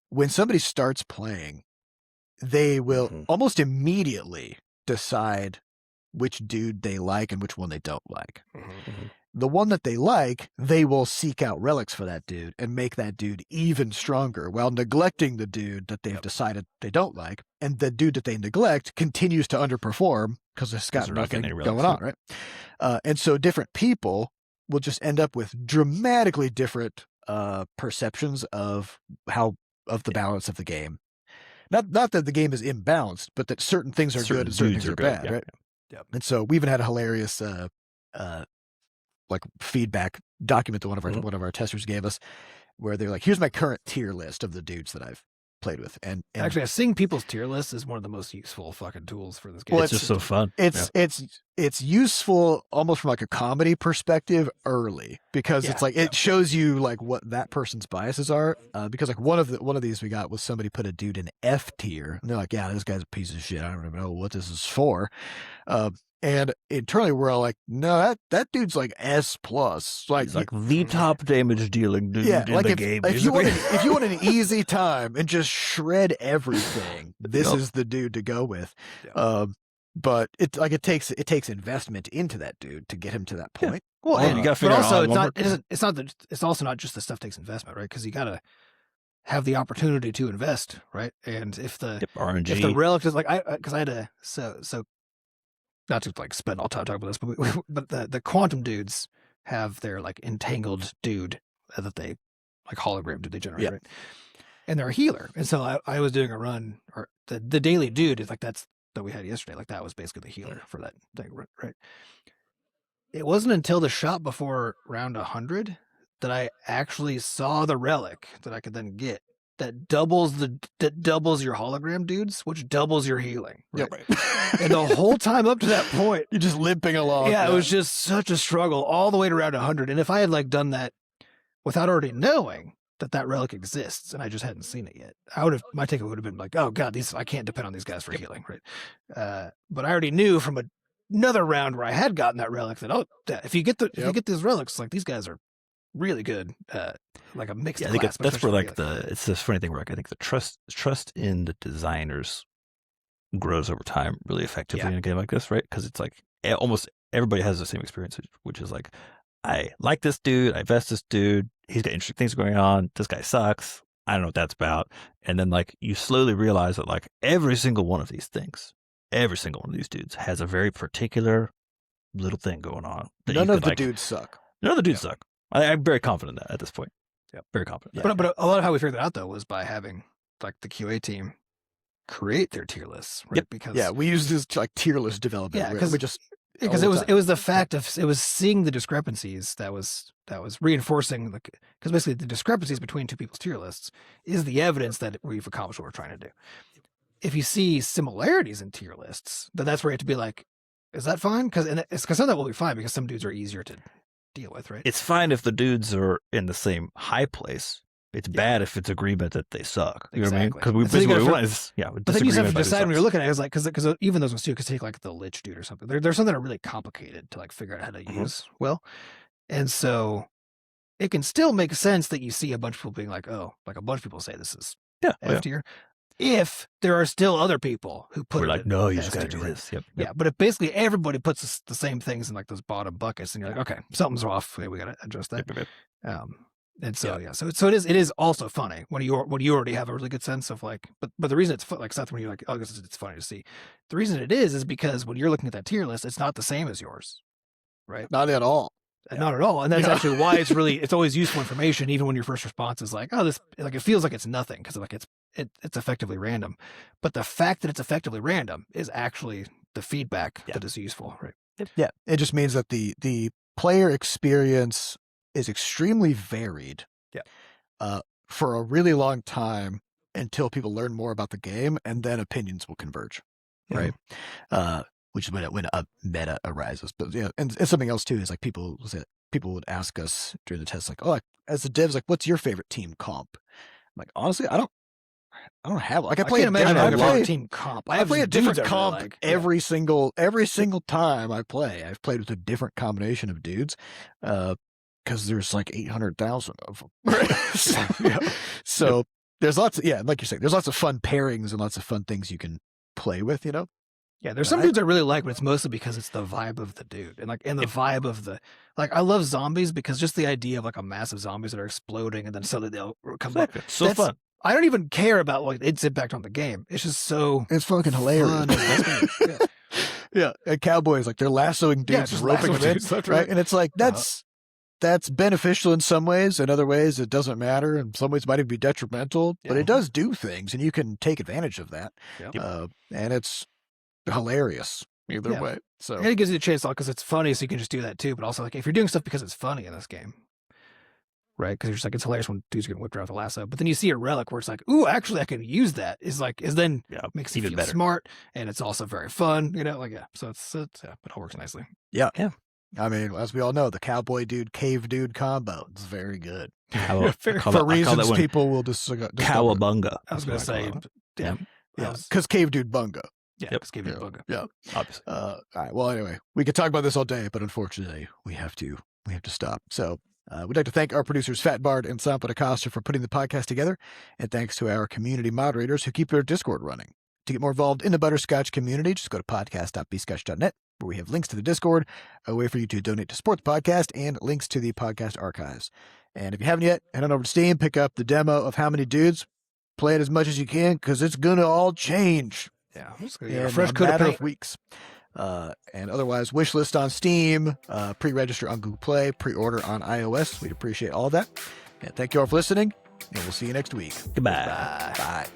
A: when somebody starts playing, they will almost immediately decide which dude they like and which one they don't like. The one that they like, they will seek out relics for that dude and make that dude even stronger while neglecting the dude that they've decided they don't like. And the dude that they neglect continues to underperform because there's got nothing going on, right? And so different people will just end up with dramatically different perceptions of the balance of the game. Not that the game is imbalanced, but that certain things are good and certain things are bad, right?
C: Yep.
A: And so we even had a hilarious like feedback document that one of our testers gave us, where they're like, "Here's my current tier list of the dudes that I've played with." And
C: actually, seeing people's tier lists is one of the most useful fucking tools for this game.
B: Well, it's just so fun.
A: It's useful almost from like a comedy perspective early, because it's like it shows you like what that person's biases are. Because like one of these we got was somebody put a dude in F tier, and they're like, "Yeah, this guy's a piece of shit. I don't even know what this is for." And internally, we're all like, "No, that dude's like S plus, like
B: he's like the top damage dealing dude in the game."
A: If you want an easy time and just shred everything, this is the dude to go with. But it takes investment into that dude to get him to that point.
C: Well, and
B: you got to figure out
C: also it's also not just the stuff takes investment, right? Because you got to have the opportunity to invest, right? And if the
B: RNG,
C: if the relic is like because I had to so. Not to like spend all time talking about this, but the quantum dudes have their like entangled dude that they like hologram dude they generate, right? And they're a healer. And so I was doing a run, or the daily dude is like that we had yesterday. Like that was basically the healer for that thing, right? It wasn't until the shot before round 100 that I actually saw the relic that I could then get that doubles your hologram dudes, which doubles your healing. Right?
A: Yeah, right.
C: And the whole time up to that point,
A: you're just limping along.
C: Yeah, it was just such a struggle all the way to round 100. And if I had like done that without already knowing that relic exists, and I just hadn't seen it yet, my takeaway would have been like, "Oh God, I can't depend on these guys for healing." Right. But I already knew from another round where I had gotten that relic that if you get these relics, like these guys are really good, like a mixed
B: Yeah, I
C: class.
B: think
C: but
B: that's where
C: especially
B: like it's this funny thing where like, I think the trust in the designers grows over time really effectively in a game like this, right? Because it's like almost everybody has the same experience, which is like, I like this dude, I vest this dude, he's got interesting things going on, this guy sucks, I don't know what that's about. And then like you slowly realize that like every single one of these things, every single one of these dudes has a very particular little thing going on. That
A: None
B: you
A: of
B: could,
A: the
B: like,
A: dudes suck.
B: none of the dudes suck. I'm very confident in that at this point.
C: Yeah.
B: Very confident.
A: Yeah.
C: But a lot of how we figured that out though was by having like the QA team create their tier lists, right?
B: Yep.
C: Because
A: Yeah, we use this like tier list development.
C: Yeah,
A: where
C: 'cause-
A: we just
C: because
A: all
C: it
A: the
C: was the fact of it was seeing the discrepancies that was reinforcing because basically the discrepancies between two people's tier lists is the evidence that we've accomplished what we're trying to do. If you see similarities in tier lists, then that's where you have to be like, is that fine? Because some of that will be fine because some dudes are easier to deal with, right?
B: It's fine if the dudes are in the same high place. It's bad if it's agreement that they suck. You know what I mean?
C: Exactly.
B: Because we
C: And so you
B: basically
C: gotta
B: want is
C: But then you
B: disagreement
C: have to
B: about who
C: decide when you're
B: sucks.
C: looking at it, is like, because even those ones too, because take like the Lich dude or something. There's some that are really complicated to like figure out how to use well. And so it can still make sense that you see a bunch of people being like, oh, like a bunch of people say this is F tier. If there are still other people who put
B: We're
C: it
B: like,
C: in
B: no, you
C: S
B: just got to
C: tier,
B: do
C: right?
B: this. Yep.
C: Yeah, but if basically everybody puts the same things in like those bottom buckets, and you're like, okay, something's off. Okay, we got to adjust that. And so so it is also funny when you already have a really good sense of like, but the reason it's like Seth, when you're like, oh, it's funny to see. The reason it is because when you're looking at that tier list, it's not the same as yours, right?
A: not at all.
C: Not at all. And that's actually why it's always useful information, even when your first response is like, oh, this, like, it feels like it's nothing because like it's effectively random. But the fact that it's effectively random is actually the feedback that is useful, right?
A: Yeah, it just means that the player experience is extremely varied. For a really long time until people learn more about the game, and then opinions will converge, right? Which is when a meta arises. But yeah, and something else too is like people would ask us during the test, like, oh, as the devs, like, what's your favorite team comp? I'm like, honestly, I don't have, like, I play
C: can't imagine having a
A: play
C: favorite team comp.
A: I play a different comp
C: like,
A: every single time I play. I've played with a different combination of dudes, because there's like 800,000 of them. Right? So there's lots of, like you're saying, there's lots of fun pairings and lots of fun things you can play with, you know?
C: Yeah, there's some dudes I really like, but it's mostly because it's the vibe of the dude and the vibe of the, like, I love zombies because just the idea of like a massive zombies that are exploding and then suddenly they'll come back.
B: It's so fun.
C: I don't even care about like its impact on the game. It's just so
A: it's fucking hilarious. Yeah, and cowboys, like, they're lassoing dudes,
C: just
A: roping
C: lassoing
A: them in,
C: dudes left,
A: right?
C: right.
A: And it's like that's beneficial in some ways. In other ways, it doesn't matter. In some ways, it might even be detrimental. But it does do things, and you can take advantage of that. And it's hilarious either way. So
C: and it gives you a chance because it's funny, so you can just do that too. But also, like, if you're doing stuff because it's funny in this game, right? Because you're just like, it's hilarious when dudes are getting whipped around with a lasso. But then you see a relic where it's like, ooh, actually, I can use that. Is then makes you
B: even
C: feel
B: better.
C: smart, and it's also very fun. You know, like So it's it all works nicely.
A: Yeah. I mean, as we all know, the cowboy dude, cave dude combo is very good. For reasons people will discover.
B: Cowabunga.
C: I was going to say,
A: because cave dude bunga.
C: Yeah, because cave dude bunga.
A: Yeah,
B: obviously.
A: All right. Well, anyway, we could talk about this all day, but unfortunately, we have to stop. So. We'd like to thank our producers, Fat Bard and Sampa DaCosta, for putting the podcast together, and thanks to our community moderators who keep their Discord running. To get more involved in the Butterscotch community, just go to podcast.bscotch.net, where we have links to the Discord, a way for you to donate to support the podcast, and links to the podcast archives. And if you haven't yet, head on over to Steam, pick up the demo of How Many Dudes, play it as much as you can, because it's going to all change.
C: Yeah,
A: in a matter of weeks. And otherwise, Wishlist on Steam, pre-register on Google Play, pre-order on iOS. We'd appreciate all that. And thank you all for listening, and we'll see you next week.
B: Goodbye.
A: Bye.